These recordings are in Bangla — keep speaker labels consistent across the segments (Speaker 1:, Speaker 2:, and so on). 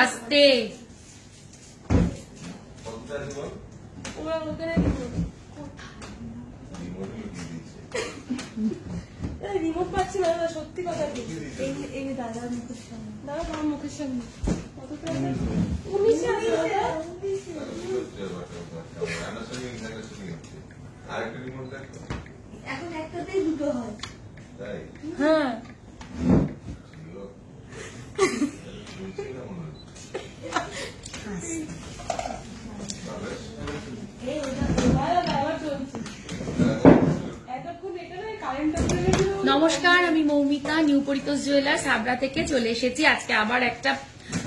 Speaker 1: আস্তে
Speaker 2: রিমোট পাচ্ছি না, সত্যি কথা। এই দাদার মুখের সামনে, দাদা মুখের সামনে এখন একটাতেই দুটো হয়।
Speaker 1: হ্যাঁ নমস্কার, আমি মৌমিতা, নিউ পরিতোষ জুয়েলার্স হাবড়া থেকে চলে এসেছি আজকে আবার একটা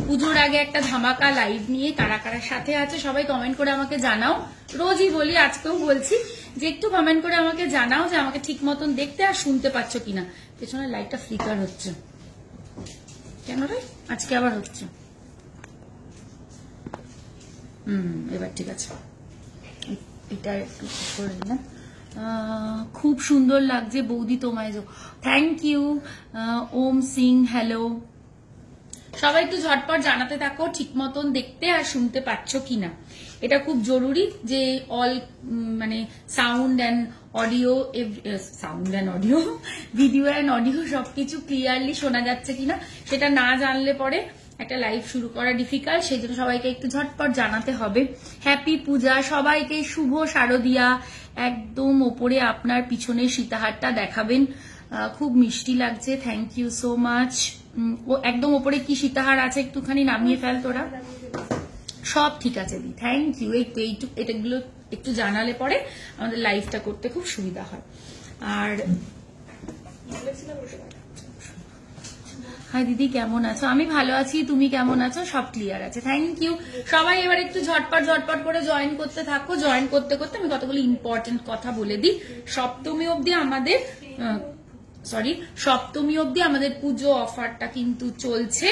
Speaker 1: পুজোর আগে একটা ধামাকা লাইভ নিয়ে। কারা কারার সাথে আছে সবাই কমেন্ট করে আমাকে জানাও। রোজই বলি, আজকেও বলছি যে একটু কমেন্ট করে আমাকে জানাও যে আমাকে ঠিক মতন দেখতে আর শুনতে পাচ্ছ কিনা। পেছনে লাইটটা ফ্লিকার হচ্ছে কেন রে? আজকে আবার হচ্ছে। এবার ঠিক আছে, এটা একটু করে দিলাম। খুব সুন্দর লাগছে বৌদি তোমায়। Thank you. Om Singh hello. সবাই একটু ঝটপট জানাতে থাকো ঠিক মতন দেখতে আর শুনতে পাচ্ছ কিনা। এটা খুব জরুরি যে অল মানে sound and audio, video and audio সবকিছু ক্লিয়ারলি শোনা যাচ্ছে কিনা সেটা না জানলে পরে একটা লাইভ শুরু করা ডিফিকাল্ট। সেই জন্য সবাইকে একটু ঝটপট জানাতে হবে। হ্যাপি পূজা সবাইকে, শুভ শারদিয়া। একদম ওপরে আপনার পিছনে সীতাহারটা দেখাবেন, খুব মিষ্টি লাগছে। Thank you so much. ও একদম ওপরে কি সীতাহার আছে একটুখানি নামিয়ে ফেল তোরা। সব ঠিক আছে দি, থ্যাংক ইউ। এটাগুলো একটু জানালে পরে আমাদের লাইভটা করতে খুব সুবিধা হয়। আর হাই দিদি, কেমন আছো? আমি ভালো আছি, তুমি কেমন আছো? সব ক্লিয়ার আছে, থ্যাংক ইউ। সবাই এবার একটু ঝটপট করে জয়েন করতে থাকো। জয়েন করতে করতে আমি কতগুলো ইম্পর্টেন্ট কথা বলে দিই। সপ্তমী অবধি আমাদের পুজো অফারটা কিন্তু চলছে।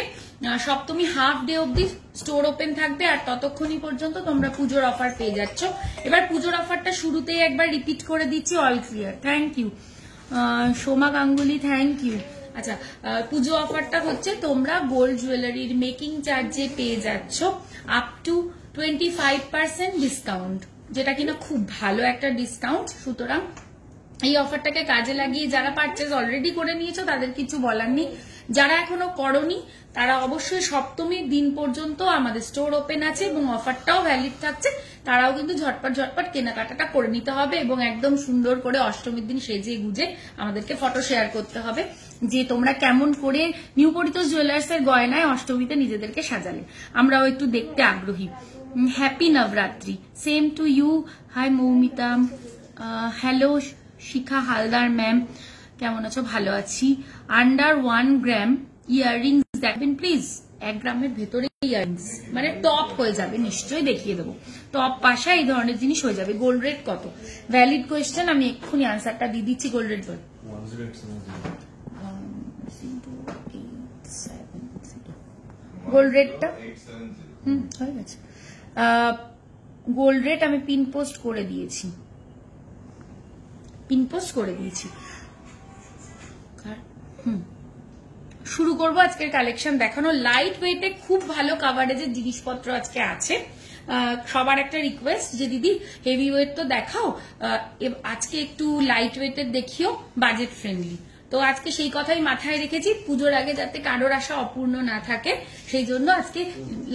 Speaker 1: সপ্তমী হাফ ডে অবধি স্টোর ওপেন থাকবে, আর ততক্ষণই পর্যন্ত তোমরা পুজোর অফার পেয়ে যাচ্ছ। এবার পুজোর অফারটা শুরুতেই একবার রিপিট করে দিচ্ছি, all clear. Thank you Soma Ganguly, thank you. আচ্ছা, পুজো অফারটা হচ্ছে তোমরা গোল্ড জুয়েলারির মেকিং চার্জে পেয়ে যাচ্ছ আপ টু 25% ডিসকাউন্ট, যেটা কিনা খুব ভালো একটা ডিসকাউন্ট। সুতরাং এই অফারটাকে কাজে লাগিয়ে যারা পারচেজ অলরেডি করে নিয়েছো তাদের কিছু বলার নেই। যারা এখনো করনি তারা অবশ্যই সপ্তমীর দিন পর্যন্ত আমাদের স্টোর ওপেন আছে এবং অফারটাও ভ্যালিড থাকছে। তারাও কিন্তু ঝটপট কেনাকাটাটা করে নিতে হবে এবং একদম সুন্দর করে অষ্টমীর দিন সেজে গুজে আমাদেরকে ফটো শেয়ার করতে হবে যে তোমরা কেমন করে নিউ পরিতোষ জুয়েলার্স এর গয়নায় অষ্টমীতে নিজেদেরকে সাজালে। আমরাও একটু দেখতে আগ্রহী। Happy Navratri. Same to you. Hi Moumita. Hello Shikha Haldar ma'am, কেমন আছো? ভালো আছি। আন্ডার 1 গ্রাম ইয়াররিংস দেখবেন প্লিজ। 1 গ্রামের ভেতরে ইয়াররিংস মানে টপ হয়ে যাবে, নিশ্চয়ই দেখিয়ে দেবো। টপ পাশা এই ধরনের জিনিস হয়ে যাবে। গোল্ড রেট কত? ভ্যালিড কোয়েশ্চেন, আমি এক্ষুনি আনসারটা দিয়ে দিচ্ছি। গোল্ড রেট বল। গোল্ড রেটটা হয়ে গেছে। গোল্ড রেট আমি পিন পোস্ট করে দিয়েছি। শুরু করবো আজকের কালেকশন দেখানো। লাইট ওয়েটে খুব ভালো কাভারেজের জিনিসপত্র আজকে আছে। সবার একটা রিকোয়েস্ট যে দিদি হেভি ওয়েট তো দেখাও, আজকে একটু লাইট ওয়েটের দেখিও, বাজেট ফ্রেন্ডলি। তো আজকে সেই কথাই মাথায় রেখেছি, পুজোর আগে যাতে কারোর আশা অপূর্ণ না থাকে, সেই জন্য আজকে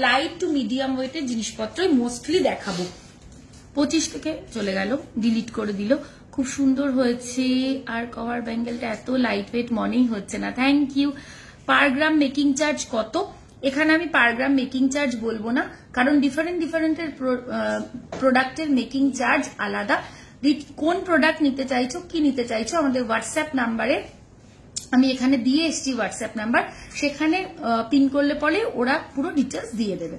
Speaker 1: লাইট টু মিডিয়াম ওয়েটের জিনিসপত্রই মোস্টলি দেখাবো। 25 থেকে চলে গেল, ডিলিট করে দিল। খুব সুন্দর হয়েছে। আর কভার ব্যাঙ্গেলটা এত লাইট ওয়েট মনেই হচ্ছে না। Thank you. Per gram making charge কত? এখানে আমি পার গ্রাম মেকিং চার্জ বলবো না, কারণ ডিফারেন্টের প্রোডাক্টের মেকিং চার্জ আলাদা। কোন প্রোডাক্ট নিতে চাইছো, কি নিতে চাইছো, আমাদের হোয়াটসঅ্যাপ নাম্বারে আমি এখানে দিয়ে এসছি হোয়াটসঅ্যাপ নাম্বার, সেখানে পিন করলে পরে ওরা পুরো ডিটেলস দিয়ে দেবে।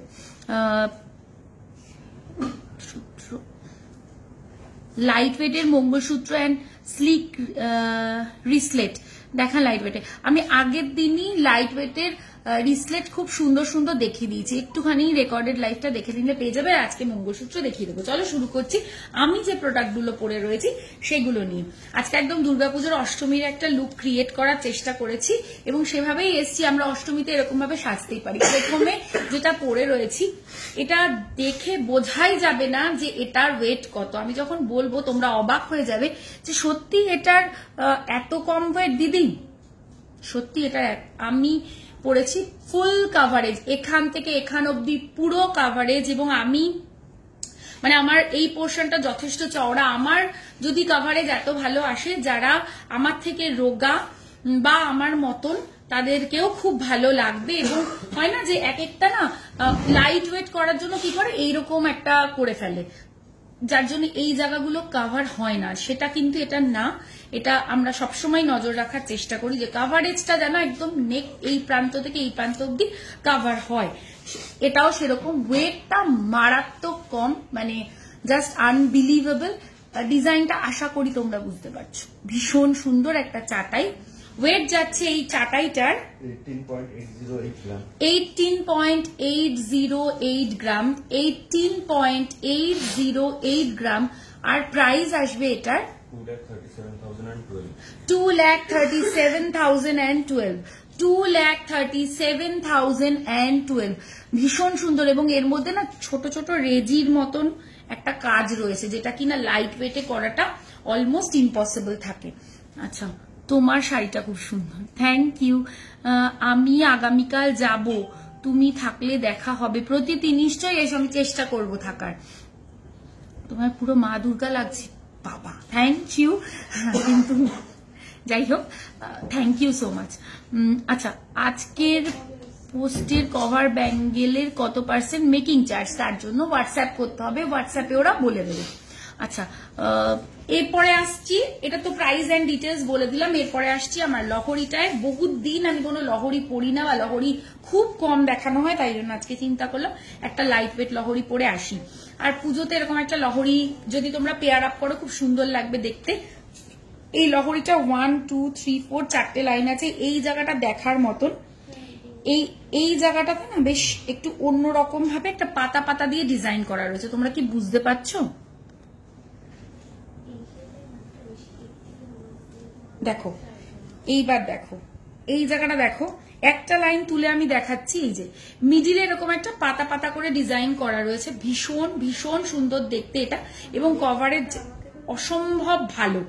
Speaker 1: লাইট ওয়েটের মঙ্গলসূত্র অ্যান্ড স্লিক রিসলেট দেখা লাইট ওয়েটে। আমি আগের দিনই লাইট ওয়েটের রিসলেট খুব সুন্দর সুন্দর দেখিয়ে দিয়েছি, একটুখানি রেকর্ডেড লাইফটা দেখে নিলে পেয়ে যাবে। আজকে মঙ্গলসূত্র দেখিয়ে দেবো। চলো শুরু করছি আমি যে প্রোডাক্টগুলো পরে রয়েছি সেগুলো নিয়ে। আজকে একদম দুর্গাপুজোর অষ্টমীর একটা লুক ক্রিয়েট করার চেষ্টা করেছি এবং সেভাবেই এসছি। আমরা অষ্টমীতে এরকম ভাবে সাজতেই পারি। প্রথমে যেটা পরে রয়েছি এটা দেখে বোঝাই যাবে না যে এটার ওয়েট কত। আমি যখন বলবো তোমরা অবাক হয়ে যাবে যে সত্যি এটার এত কম ওয়েট দিদি। সত্যি এটা আমি পরেছি ফুল কাভারেজ, এখান থেকে এখান অব্দি পুরো কাভারেজ, এবং আমি মানে আমার এই পোর্শনটা যথেষ্ট চওড়া। আমার যদি কাভারেজ এত ভালো আসে, যারা আমার থেকে রোগা বা আমার মতন তাদেরকেও খুব ভালো লাগবে। এবং হয় না যে এক একটা না লাইট ওয়েট করার জন্য কি করে এইরকম একটা করে ফেলে, যার জন্য এই জায়গাগুলো কাভার হয় না। সেটা কিন্তু এটা না, এটা আমরা সবসময় নজর রাখার চেষ্টা করি যে কাভারেজটা যেন একদম নেক এই প্রান্ত থেকে এই প্রান্ত অব্দি কাভার হয়। এটাও সেরকম, ওয়েটটা মারাত্মক কম, মানে জাস্ট আনবিলিভেবল। ডিজাইনটা আশা করি তোমরা বুঝতে পারছো, ভীষণ সুন্দর একটা চাটাই। ওয়েট যাচ্ছে এই চাটাইটার 18.808 গ্রাম, 18.808 গ্রাম। আর প্রাইস আসবে এটার 2,37,012, 2,37,012। ভীষণ সুন্দর, এবং এর মধ্যে না ছোট ছোট রেজির মতন একটা কাজ রয়েছে, যেটা কিনা লাইট ওয়েটে করাটা অলমোস্ট ইম্পসিবল থাকে। আচ্ছা, তোমার শাড়িটা খুব সুন্দর, থ্যাংক ইউ। আমি আগামীকাল যাব, তুমি থাকলে দেখা হবে। প্রতিটি নিশ্চয়ই এসে আমি চেষ্টা করব থাকার। তোমার পুরো মা দুর্গা লাগছে বাবা, থ্যাংক ইউ। কিন্তু যাই হোক, থ্যাংক ইউ সো মাচ। আচ্ছা, আজকের পোস্টের কভার ব্যাঙ্গেলের কত পার্সেন্ট মেকিং চার্জ, তার জন্য হোয়াটসঅ্যাপ করতে হবে, হোয়াটসঅ্যাপে ওরা বলে দেবে। আচ্ছা, এরপরে আসছি, এটা তো প্রাইস এন্ড ডিটেলস বলে দিলাম। এরপরে আসছি আমার লহরিটায়। বহুত দিন আমি কোনো লহরি পরি না, বা লহরি খুব কম দেখানো হয়, তাই জন্য আজকে চিন্তা করলাম একটা লাইট ওয়েট লহরি পরে আসি। আর পুজোতে এরকম একটা লহরি যদি তোমরা পেয়ার আপ করো খুব সুন্দর লাগবে দেখতে। এই লহরিটা 1 2 3 4 চারটে লাইন আছে, এই জায়গাটা দেখার মতন। এই জায়গাটাতে না বেশ একটু অন্যরকম ভাবে একটা পাতা পাতা দিয়ে ডিজাইন করা রয়েছে, তোমরা কি বুঝতে পারছো? দেখো, এইবার দেখো এই জায়গাটা দেখো, একটা লাইন তুলে আমি দেখাচ্ছি। এই যে মিডিলে এরকম একটা পাতা পাতা করে ডিজাইন করা রয়েছে, ভীষণ ভীষণ সুন্দর দেখতে এটা, এবং কভারেজ অসম্ভব ভালো।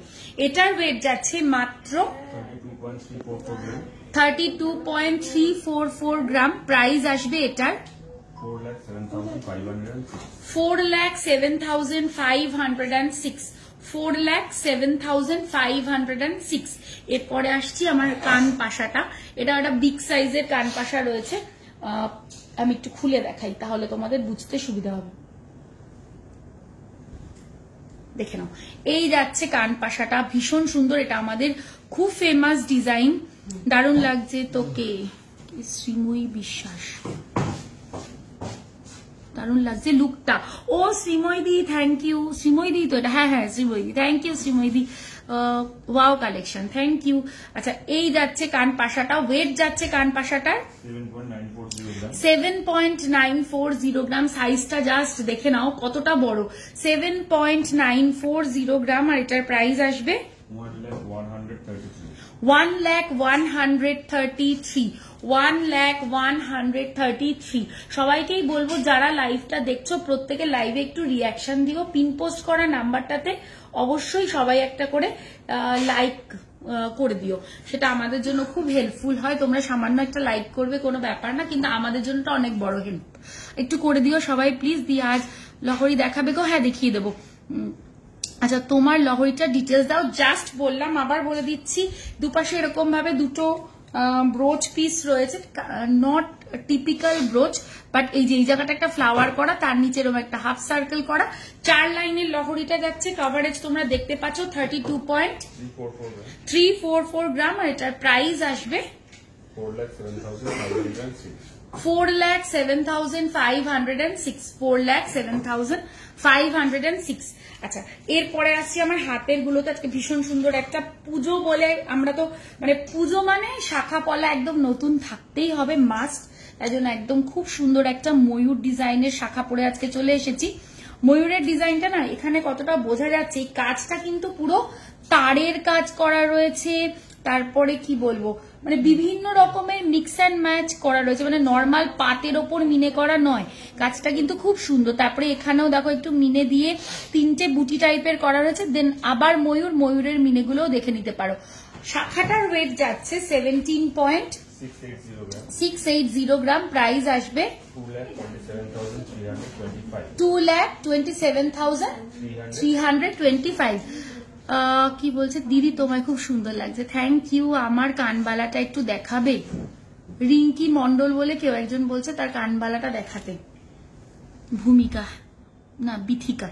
Speaker 1: এটার ওয়েট যাচ্ছে মাত্র 32.344 গ্রাম। প্রাইস আসবে এটার 4,07,506, 4,07,506। এরপরে আসছি আমার কান পাশাটা। এটা একটা বিগ সাইজের কান পাশা রয়েছে, আমি একটু খুলে দেখাই তাহলে তোমাদের বুঝতে সুবিধা হবে। দেখে নাও, এই যাচ্ছে কান পাশাটা, ভীষণ সুন্দর। এটা আমাদের খুব ফেমাস ডিজাইন, দারুণ লাগছে। তোকে শ্রীময়ী বিশ্বাস, দারুণ লাগছে লুকটা। ও শ্রীময়ী দি, থ্যাংক ইউ। শ্রীময়ী দি তো এটা, হ্যাঁ হ্যাঁ শ্রীময়ী দি, থ্যাংক ইউ শ্রীময়ী দি। Wow collection, thank you. আচ্ছা, এই যাচ্ছে কান পাশাটা, ওয়েট যাচ্ছে কান পাশাটার 7.940 গ্রাম। সাইজটা জাস্ট দেখে নাও কতটা বড়, 7.940 গ্রাম। আর এটার প্রাইস আসবে 1,133, 1,133। সবাইকেই বলবো যারা লাইভটা দেখছো প্রত্যেকে লাইভে একটু রিয়াকশন দিও। পিন পোস্ট করা নাম্বারটাতে অবশ্যই সবাই একটা করে লাইক করে দিও, সেটা আমাদের জন্য খুব হেল্পফুল হয়। তোমরা সামান্য একটা লাইক করবে, কোনো ব্যাপার না, কিন্তু আমাদের জন্য অনেক বড় হেল্প। একটু করে দিও সবাই প্লিজ। দিয়ে আজ লহরি দেখাবে গো? হ্যাঁ, দেখিয়ে দেবো। আচ্ছা, তোমার লহরিটার ডিটেলস দাও। জাস্ট বললাম, আবার বলে দিচ্ছি, দুপাশে এরকম ভাবে দুটো ব্রোচ পিস রয়েছে, নট টিপিক্যাল ব্রোচ, বাট এই যে এই জায়গাটা একটা ফ্লাওয়ার করা, তার নিচে এরকম একটা হাফ সার্কেল করা। 4 লাইনের লহরিটা যাচ্ছে। কভারেজ তোমরা দেখতে পাচ্ছ 32.344 গ্রাম। আর এটার প্রাইস আসবে 4,07,506, 4,07,506। আচ্ছা, এরপরে আসছি আমার হাতের গুলোতে। আজকে ভীষণ সুন্দর একটা পুজো বলে, আমরা তো মানে পুজো মানে শাখা পলা একদম নতুন থাকতেই হবে, মাস্ট। তাই জন্য একদম খুব সুন্দর একটা ময়ূর ডিজাইনের শাখা পরে আজকে চলে এসেছি। ময়ূরের ডিজাইনটা না এখানে কতটা বোঝা যাচ্ছে, এই কাজটা কিন্তু পুরো তারের কাজ করা রয়েছে। তারপরে কি বলবো, মানে বিভিন্ন রকমের মিক্স অ্যান্ড ম্যাচ করা রয়েছে, মানে নর্মাল পাতের ওপর মিনে করা নয়, কাজটা কিন্তু খুব সুন্দর। তারপরে এখানেও দেখো একটু মিনে দিয়ে 3টে বুটি টাইপের করা রয়েছে, দেন আবার ময়ূরের মিনেগুলোও দেখে নিতে পারো। শাখাটার ওয়েট যাচ্ছে 17.680 গ্রাম, প্রাইস আসবে 2,27,325। কি বলছে দিদি, তোমায় খুব সুন্দর লাগছে, থ্যাংক ইউ। আমার কানবালাটা একটু দেখাবে? রিঙ্কি মন্ডল বলে কেউ একজন বলছে তার কানবালাটা দেখাতে। ভূমিকা না বিথিকা,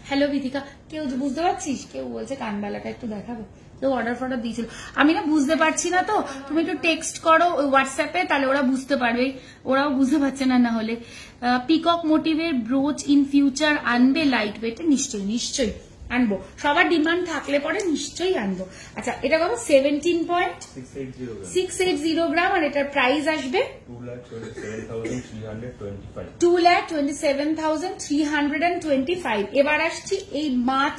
Speaker 1: হ্যালো বিথিকা, কেউ বুঝতে পারছিস? কেউ বলছে কানবালাটা একটু দেখাবে, কেউ অর্ডার ফর্ডার দিয়েছিল। আমি না বুঝতে পারছি না, তো তুমি একটু টেক্সট করো হোয়াটসঅ্যাপে, তাহলে ওরা বুঝতে পারবে, ওরাও বুঝতে পারছে না। না হলে পিকক মোটিভের ব্রোচ ইন ফিউচার আনবে লাইট ওয়েটে? নিশ্চয়ই নিশ্চয়ই আনবো, সবার ডিমান্ড থাকলে পরে নিশ্চয়ই আনবো। আচ্ছা, এটা কত? 17.680 গ্রাম, আর এটার প্রাইস আসবে 2,27,325। এবার আসছি এই মাছ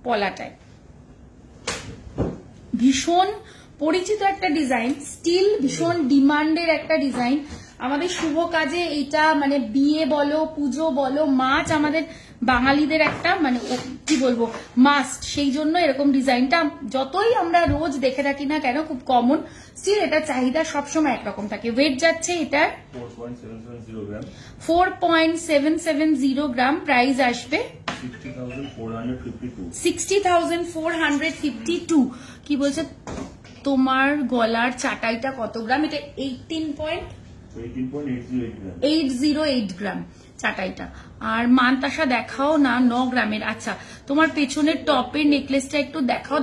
Speaker 1: পলাটায়, ভীষণ পরিচিত একটা ডিজাইন, স্টিল ভীষণ ডিমান্ডের একটা ডিজাইন। আমাদের শুভ কাজে এইটা মানে বিয়ে বলো, পুজো বলো, মাছ আমাদের বাঙালিদের একটা মানে কি বলবো মাস্ট, সেই জন্য এরকম ডিজাইনটা যতই আমরা রোজ দেখে থাকি না কেন, খুব কমন, স্টিল এটা চাহিদা সবসময় একরকম থাকে। ওয়েট যাচ্ছে এটার 4.770 গ্রাম, প্রাইস আসবে 60,452। কি বলছে তোমার গলার চাটাইটা কত গ্রাম? এটা 18.808 গ্রাম চাটাইটা। আর মানতাসা দেখাও না, 9 গ্রামের। আচ্ছা, তোমার পেছনের টপের নেকলেসটা একটু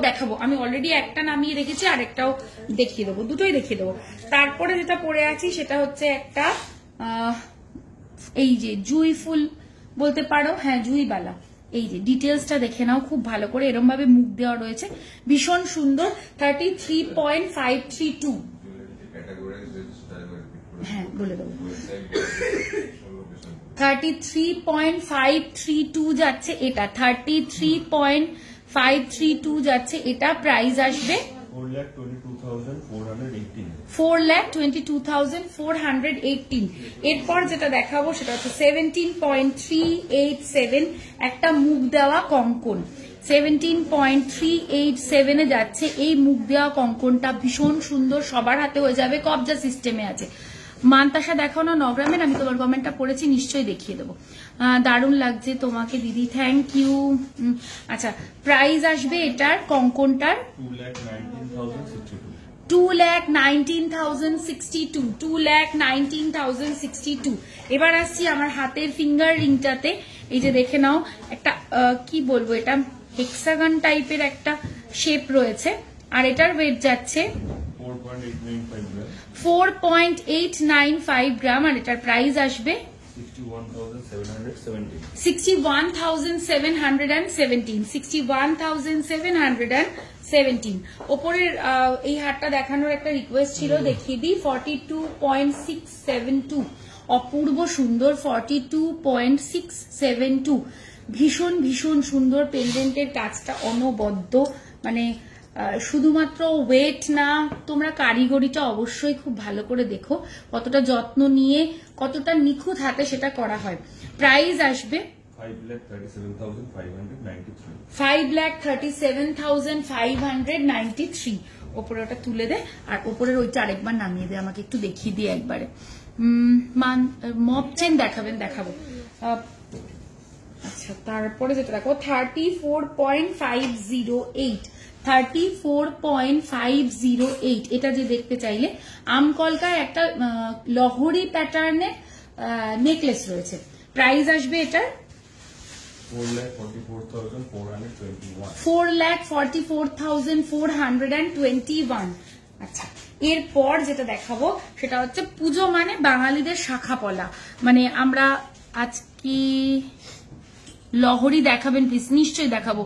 Speaker 1: দেখাবো। আমি অলরেডি একটা নামিয়ে রেখেছি, আর একটাও দেখিয়ে দেবো, দুটোই দেখিয়ে দেবো। তারপরে যেটা পরে আছি সেটা হচ্ছে একটা এই যে জুই ফুল বলতে পারো, হ্যাঁ জুইবালা। এই যে ডিটেলসটা দেখে নাও খুব ভালো করে, এরম ভাবে মুখ দেওয়া রয়েছে, ভীষণ সুন্দর। 33.532, হ্যাঁ বলে দেবো, 33.532 যাচ্ছে এটা, 33.532 যাচ্ছে এটা, প্রাইস আসবে 4,22,418। এরপর যেটা দেখাবো সেটা হচ্ছে 17.387, একটা মুখ দেওয়া কঙ্কন। 17.387 এ যাচ্ছে এই মুখ দেওয়া কঙ্কনটা, ভীষণ সুন্দর, সবার হাতে হয়ে যাবে, কবজা সিস্টেমে আছে। মানতাসা দেখাও না, 9 গ্রামের। আমি তোমার কমেন্টটা পড়েছি, নিশ্চয়ই দেখিয়ে দেবো। দারুণ লাগছে তোমাকে দিদি, থ্যাংক ইউ। আচ্ছা, প্রাইস আসবে এটার কঙ্কনটার 2,19,062, 2,19,062। এবার আসছি আমার হাতের ফিঙ্গার রিংটাতে। এই যে দেখে নাও, একটা কি বলবো, এটা হেক্সাগন টাইপের একটা শেপ রয়েছে, আর এটার ওয়েট যাচ্ছে 4.895 গ্রাম, আর এটার প্রাইস আসবে 61,717। ওপরের এই হারটা দেখানোর একটা রিকোয়েস্ট ছিল, দেখিয়ে দিই। 42.672, অপূর্ব সুন্দর, 42.672, ভীষণ ভীষণ সুন্দর। পেন্ডেন্টের কাজটা অনবদ্য, মানে শুধুমাত্র ওয়েট না, তোমরা কারিগরিটা অবশ্যই খুব ভালো করে দেখো, কতটা যত্ন নিয়ে কতটা নিখুঁত হাতে সেটা করা হয়। প্রাইস আসবে 5,37,593। ওপরে ওটা তুলে দে, আর ওপরের ওইটা আরেকবার নামিয়ে দে, আমাকে একটু দেখিয়ে দিয়ে একবারে। মপ চেন দেখাবেন? দেখাবো। আচ্ছা, তারপরে যেটা দেখো 34.508, 34.508, এটা যে দেখতে চাইলে আমকলকার একটা লহরি প্যাটার্নের নেকলেস রয়েছে। প্রাইস আসবে এটার 4,44,421। আচ্ছা, এরপর যেটা দেখাবো সেটা হচ্ছে পুজো মানে বাঙালিদের শাখা পলা। মানে আমরা আজকে লহরি দেখাবেন প্লিজ? নিশ্চয়ই দেখাবো।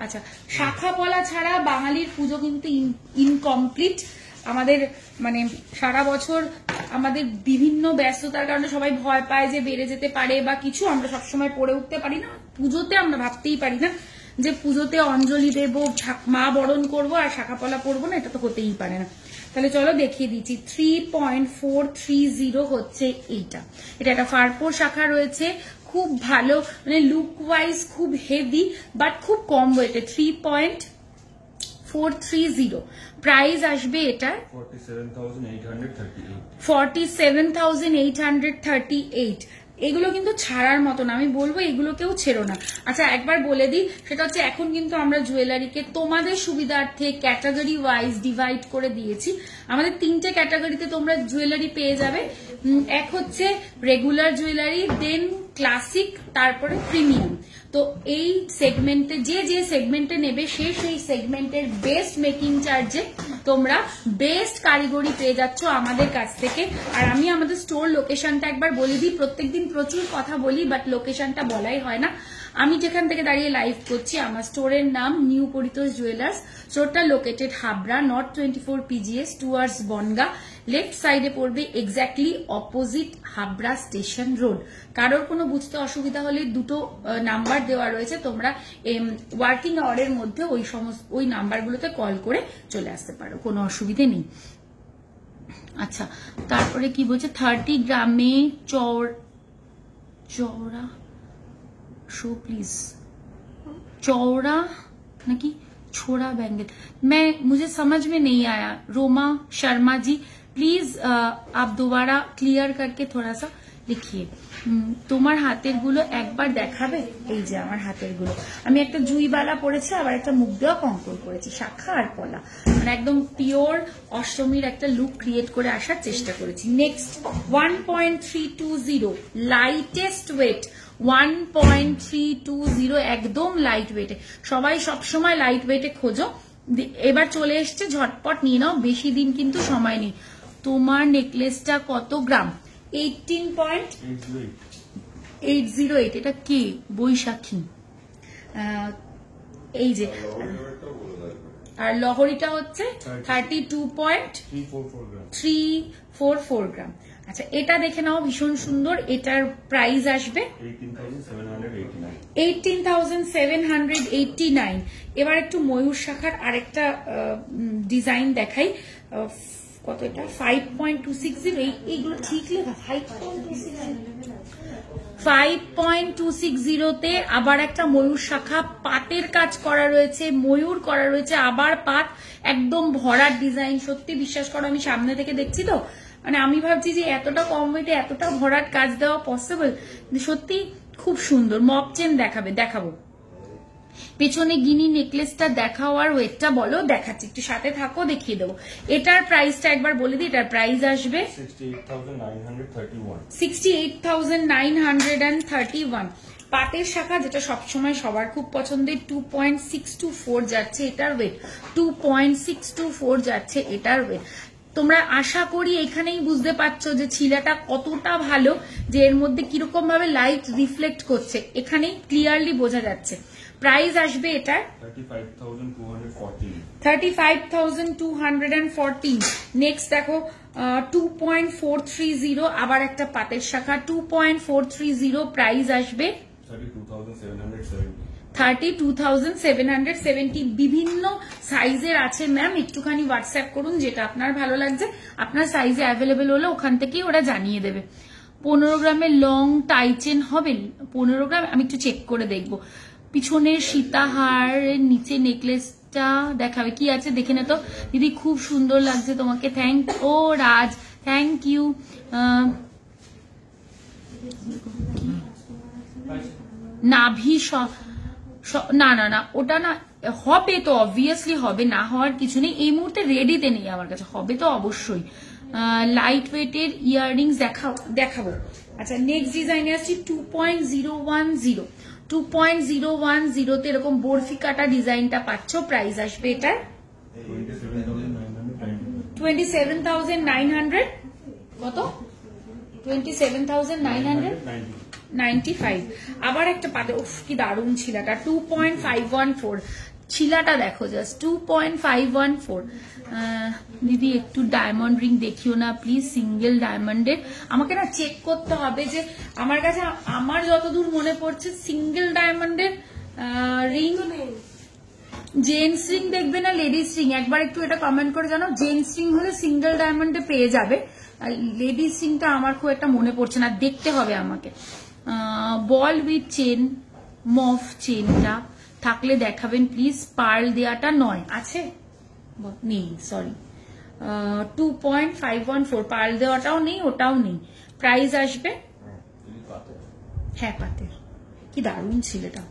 Speaker 1: আচ্ছা, শাখা পলা ছাড়া বাঙালির পুজো কিন্তু ইনকমপ্লিট। আমাদের মানে সারা বছর আমাদের বিভিন্ন ব্যস্ততার কারণে সবাই ভয় পায় যে বেড়ে যেতে পারে বা কিছু, আমরা সবসময় পড়ে উঠতে পারি না। পুজোতে আমরা ভাবতেই পারি না যে পুজোতে অঞ্জলি দেব, মা বরণ করবো আর শাখা পলা পরবো না, এটা তো হতেই পারে না। তাহলে চলো দেখিয়ে দিচ্ছি। 3.430 হচ্ছে এইটা। এটা একটা ফারপোর শাখা রয়েছে, খুব ভালো, মানে লুক ওয়াইজ খুব হেভি বাট খুব কম ওয়েটে। 3.430 প্রাইস আসবে এটা 47,838। এগুলো কিন্তু ছাড়ার মতো না, আমি বলবো এগুলো কেউ ছেড়ো না। আচ্ছা, একবার বলে দিই, সেটা হচ্ছে এখন কিন্তু আমরা জুয়েলারিকে তোমাদের সুবিধার্থে ক্যাটাগরি ওয়াইজ ডিভাইড করে দিয়েছি। আমাদের 3টে ক্যাটাগরিতে তোমরা জুয়েলারি পেয়ে যাবে। এক হচ্ছে রেগুলার জুয়েলারি, দেন ক্লাসিক, তারপরে প্রিমিয়াম। তো এই সেগমেন্টে যে সেগমেন্টে নেবে সেই সেগমেন্টের বেস্ট মেকিং চার্জে তোমরা বেস্ট কারিগরি পেয়ে যাচ্ছ আমাদের কাছ থেকে। আর আমি আমাদের স্টোর লোকেশনটা একবার বলে দিই। প্রত্যেকদিন প্রচুর কথা বলি বাট লোকেশনটা বলাই হয় না। আমি যেখান থেকে দাঁড়িয়ে লাইভ করছি, আমার স্টোরের নাম নিউ পরিতোষ জুয়েলার্স। স্টোরটা located Habra, north 24 PGS towards Bongaon. Left সাইডে পড়বে, exactly opposite Habra station road. কারোর কোনো বুঝতে অসুবিধা হলে দুটো নাম্বার দেওয়া রয়েছে, তোমরা ওয়ার্কিং আওয়ারের মধ্যে ওই নাম্বারগুলোতে কল করে চলে আসতে পারো, কোনো অসুবিধে নেই। আচ্ছা, তারপরে কি বলছে, 30 গ্রামে চওড়া शो प्लीज चौड़ा ना कि छोड़ा बैंगल, मुझे समझ में नहीं आया। रोमा शर्मा जी प्लीज आप दोबारा क्लियर करके थोड़ा सा लिखिए। তোমার হাতের গুলো একবার দেখাবে? এই যে আমার হাতের গুলো, আমি একটা জুইবালা পরেছি, আবার একটা মুখ দেওয়া কঙ্কর করেছি, শাখা আর পলা, মানে একদম পিওর অষ্টমীর একটা লুক ক্রিয়েট করে আসার চেষ্টা করেছি। নেক্সট 1.320 লাইটেস্ট ওয়েট, 1.320 একদম লাইট ওয়েটে। সবাই সবসময় লাইট ওয়েটে খোঁজো, এবার চলে এসছে, ঝটপট নিয়ে নাও, বেশি দিন কিন্তু সময় নেই। তোমার নেকলেসটা কত গ্রাম? 18.808। এটা কি? বৈশাখী। এই যে, আর লহরিটা হচ্ছে 32.344 গ্রাম। আচ্ছা, এটা দেখে নাও, ভীষণ সুন্দর। এটার প্রাইস আসবে 18,789। এবার একটু ময়ূর শাখার আরেকটা ডিজাইন দেখাই। কত এটা? 5.260। এইগুলো ঠিক লেখা, 5.260তে আবার একটা ময়ূর শাখা, পাতের কাজ করা রয়েছে, ময়ূর করা রয়েছে, আবার পাত, একদম ভরার ডিজাইন। সত্যি বিশ্বাস করো, আমি সামনে থেকে দেখছি তো, মানে আমি ভাবছি যে এতটা কম ওয়েটে এতটা ভরাট কাজ দেওয়া পসিবল, সত্যি খুব সুন্দর। মপ চেন দেখাবো। পেছনে গিনি নেকলেসটা দেখাও আর ওয়েটটা বলো। দেখাচ্ছি, একটু সাথে থাকো, দেখিয়ে দেবো। এটার প্রাইসটা একবার বলে দিই। এটার প্রাইস আসবে 68,931। পাতের শাখা, যেটা সবসময় সবার খুব পছন্দের, 2.624 যাচ্ছে এটার ওয়েট, 2.624 যাচ্ছে এটার ওয়েট। তোমরা আশা করি এখানেই বুঝতে পারছো যে ছিলাটা কতটা ভালো, যে এর মধ্যে কিরকম ভাবে লাইট রিফ্লেক্ট করছে, এখানেই ক্লিয়ারলি বোঝা যাচ্ছে। প্রাইস আসবে এটার 35,214। নেক্সট দেখো 2.430, আবার একটা পাতের শাখা, 2.430 প্রাইস আসবে 32,770। বিভিন্ন সাইজের আছে ম্যাম, একটুখানি হোয়াটসঅ্যাপ করুন যেটা আপনার ভালো লাগছে, আপনার সাইজে অ্যাভেলেবেল হলে ওখান থেকেই ওরা জানিয়ে দেবে। 15 গ্রামের লং টাইচেন হবে? 15 গ্রাম, আমি একটু চেক করে দেখবো। পিছনের সীতাহারের নিচে নেকলেসটা দেখাবে, কি আছে দেখে নে তো দিদি, খুব সুন্দর লাগছে তোমাকে। ও রাজ, থ্যাংক ইউ। নাভি না ওটা না হবে তো, অবভিয়াসলি হবে, না হওয়ার কিছু নেই। এই মুহূর্তে রেডিতে নেই আমার কাছে, হবে তো অবশ্যই। লাইট ওয়েটের ইয়াররিংস দেখাবো। আচ্ছা, নেক্সট ডিজাইনে আসছি 2.010। 2.010 এরকম বরফি কাটা ডিজাইনটা পাচ্ছ। প্রাইস আসবে এটার 27,900 কত 27,995 আবার একটা পাতে উফ কি দারুণ ছিলাটা 2.514 ছিলাটা দেখো জাস্ট 2.514 দিদি একটু ডায়মন্ড রিং দেখিও না প্লিজ সিঙ্গেল ডায়মন্ডের আমাকে না চেক করতে হবে যে আমার কাছে আমার যতদূর মনে পড়ছে সিঙ্গেল ডায়মন্ডের রিং জেন্টস রিং দেখবে না লেডিস রিং একবার একটু এটা কমেন্ট করে জানো জেন্টস রিং হলে সিঙ্গেল ডায়মন্ডে পেয়ে যাবে আর লেডিস রিংটা আমার খুব একটা মনে পড়ছে না দেখতে হবে আমাকে বল উইথ চেন মফ চেনটা থাকলে দেখাবেন প্লিজ পার্ল দেয়াটা নয় আছে নেই সরি 2.514 পার্ল দেওয়াটাও নেই ওটাও নেই প্রাইস আসবে হ্যাঁ পাতের কি দারুণ ছিল এটা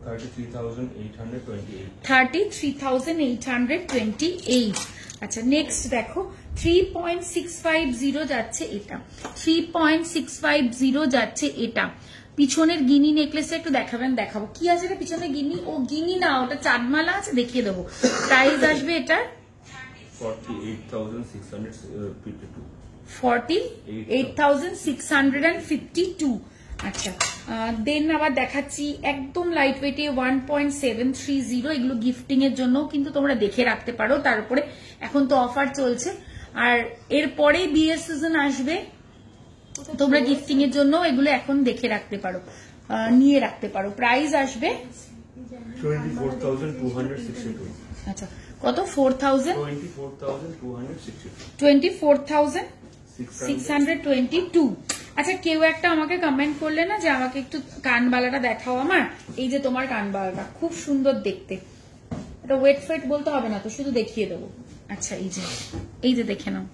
Speaker 1: 33,828 আচ্ছা নেক্সট দেখো 3.650 যাচ্ছে এটা 3.650 যাচ্ছে এটা পিছনের গিনি নেকলেসটা একটু দেখাবেন দেখাবো কি আছে এটা পিছনে গিনি ও গিনি না ওটা চাঁদমালা আছে দেখিয়ে দেবো প্রাইস আসবে এটা 48,652 আচ্ছা দেন আবার দেখাচ্ছি একদম লাইট ওয়েটে 1.730 এগুলো গিফটিং এর জন্য কিন্তু তোমরা দেখে রাখতে পারো তারপরে এখন তো অফার চলছে আর এরপরে বিয়ের সিজন আসবে তোমরা গিফটিং এর জন্য এগুলো এখন দেখে রাখতে পারো নিয়ে রাখতে পারো প্রাইস আসবে
Speaker 3: 24,262
Speaker 1: আচ্ছা কত 24,622 আচ্ছা কেউ একটা আমাকে কমেন্ট করলে না যে আমাকে একটু কানবালাটা দেখাও আমার এই যে তোমার কানবালাটা খুব সুন্দর দেখতে এটা ওয়েট ফেট বলতে হবে না তো শুধু দেখিয়ে দেবো আচ্ছা এই যে দেখে নাও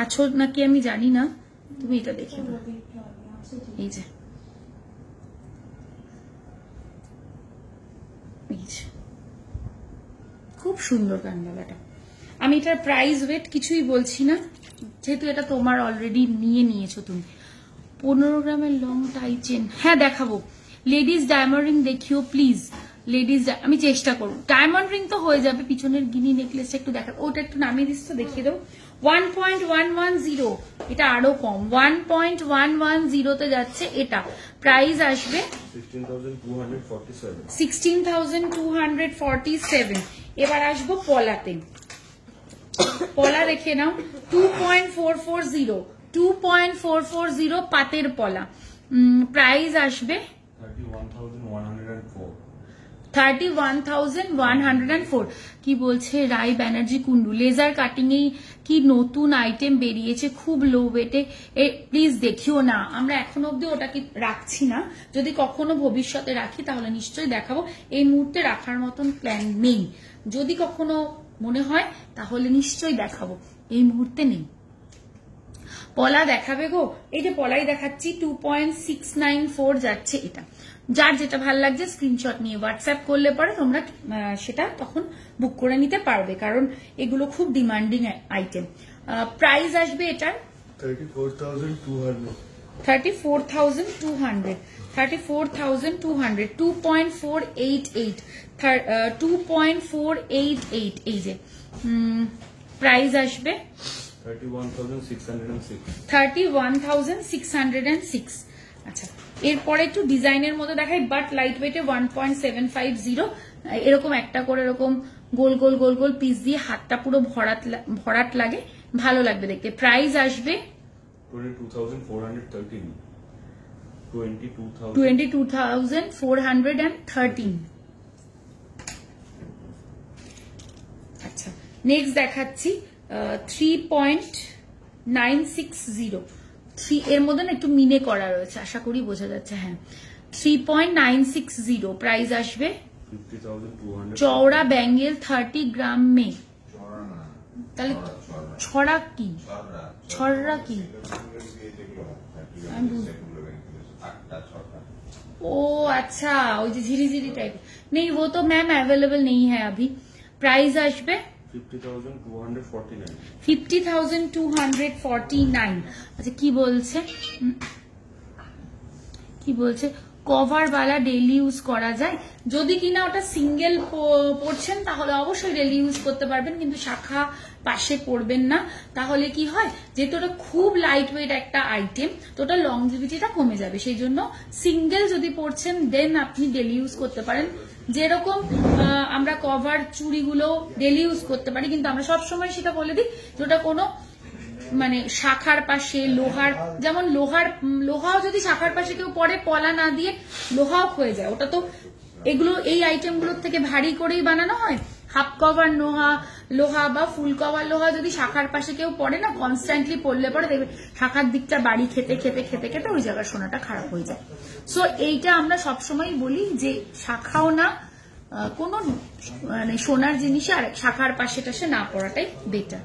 Speaker 1: আছো নাকি আমি জানি না তুমি এটা দেখে নাও এই যে খুব সুন্দর কানবালাটা আমি এটার প্রাইস ওয়েট কিছুই বলছি না যেহেতু এটা তোমার অলরেডি নিয়েছো তুমি 15 গ্রামের লং টাই চেন হ্যাঁ দেখাবো লেডিস ডায়মন্ড রিং দেখিও প্লিজ লেডিস আমি চেষ্টা করবো ডায়মন্ড রিং তো হয়ে যাবে পিছনের গিনি নেকলেসটা একটু দেখা ওটা একটু নামিয়ে দিস তো দেখিয়ে দেবো 1.110 এটা আরো কম 1.110 তে যাচ্ছে এটা প্রাইস আসবে 16,247 এবার আসবো পলাতে পলা রেখে নাও 2.440 পাতের পলা প্রাইস আসবে 31,104 কি বলছে রায় ব্যানার্জি কুন্ডু লেজার কাটিং এই কি নতুন আইটেম বেরিয়েছে খুব লো ওয়েটে প্লিজ দেখিও না আমরা এখনো অব্দি ওটাকে রাখছি না যদি কখনো ভবিষ্যতে রাখি তাহলে নিশ্চয়ই দেখাবো এই মুহূর্তে রাখার মতন প্ল্যান নেই যদি কখনো মনে হয় তাহলে নিশ্চয়ই দেখাবো এই মুহূর্তে নেই পলা দেখাবে গো এই যে পলাই দেখাচ্ছি 2.694 যাচ্ছে এটা যার যেটা ভালো লাগছে স্ক্রিনশট নিয়ে হোয়াটসঅ্যাপ করলে পরে তোমরা সেটা তখন বুক করে নিতে পারবে কারণ এগুলো খুব ডিমান্ডিং আইটেম প্রাইস আসবে এটার 34,200 2.488 এই যে প্রাইস আসবে 31,606 আচ্ছা এরপরে একটু ডিজাইনের মধ্যে দেখাই বাট লাইট ওয়েটে 1.750 এরকম একটা করে এরকম গোল গোল গোল গোল পিস দিয়ে হাতটা পুরো ভরাট লাগে ভালো লাগবে দেখতে প্রাইস আসবে 22,413 আচ্ছা নেক্সট দেখাচ্ছি 3.960 এর মধ্যে না একটু মিনে করা রয়েছে আশা করি বোঝা যাচ্ছে হ্যাঁ 3.960 প্রাইস আসবে
Speaker 3: 50,200
Speaker 1: চওড়া ব্যাঙ্গেল 30 গ্রাম মে তাহলে ছড়া কি ছড়া কি ओ अच्छा वो जो झिरी झिरी टाइप नहीं वो तो मैम अवेलेबल नहीं है अभी प्राइस আসবে 50,249 আচ্ছা কি বলছে কভারওয়ালা ডেইলি ইউজ করা যায়। যদি কিনা ওটা সিঙ্গেল পড়ছেন তাহলে অবশ্যই ডেইলি ইউজ করতে পারবেন, কিন্তু শাখা পাশে পড়বেন না। তাহলে কি হয়, যেহেতু ওটা খুব লাইট ওয়েট একটা আইটেম, তো ওটা লংজিভিটিটা কমে যাবে। সেই জন্য সিঙ্গেল যদি পড়ছেন দেন আপনি ডেইলি ইউজ করতে পারেন। যেরকম আমরা কভার চুড়িগুলো ডেইলি ইউজ করতে পারি, কিন্তু আমরা সবসময় সেটা বলে দিই যেটা কোনো মানে শাখার পাশে লোহার, যেমন লোহাও যদি শাখার পাশে কেউ পরে পলা না দিয়ে লোহাও হয়ে যায়, ওটা তো এগুলো এই আইটেমগুলোর থেকে ভারী করেই বানানো হয়। হাফ কভার লোহা বা ফুল কভার লোহা যদি শাখার পাশে কেউ পড়ে না, কনস্ট্যান্টলি পড়লে পরে দেখবে শাখার দিকটা বাড়ি খেতে খেতে খেতে খেতে ওই জায়গার সোনাটা খারাপ হয়ে যায়। সো এইটা আমরা সবসময় বলি যে শাখাও না কোনো মানে সোনার জিনিসে আর শাখার পাশে টাশে না পড়াটাই বেটার।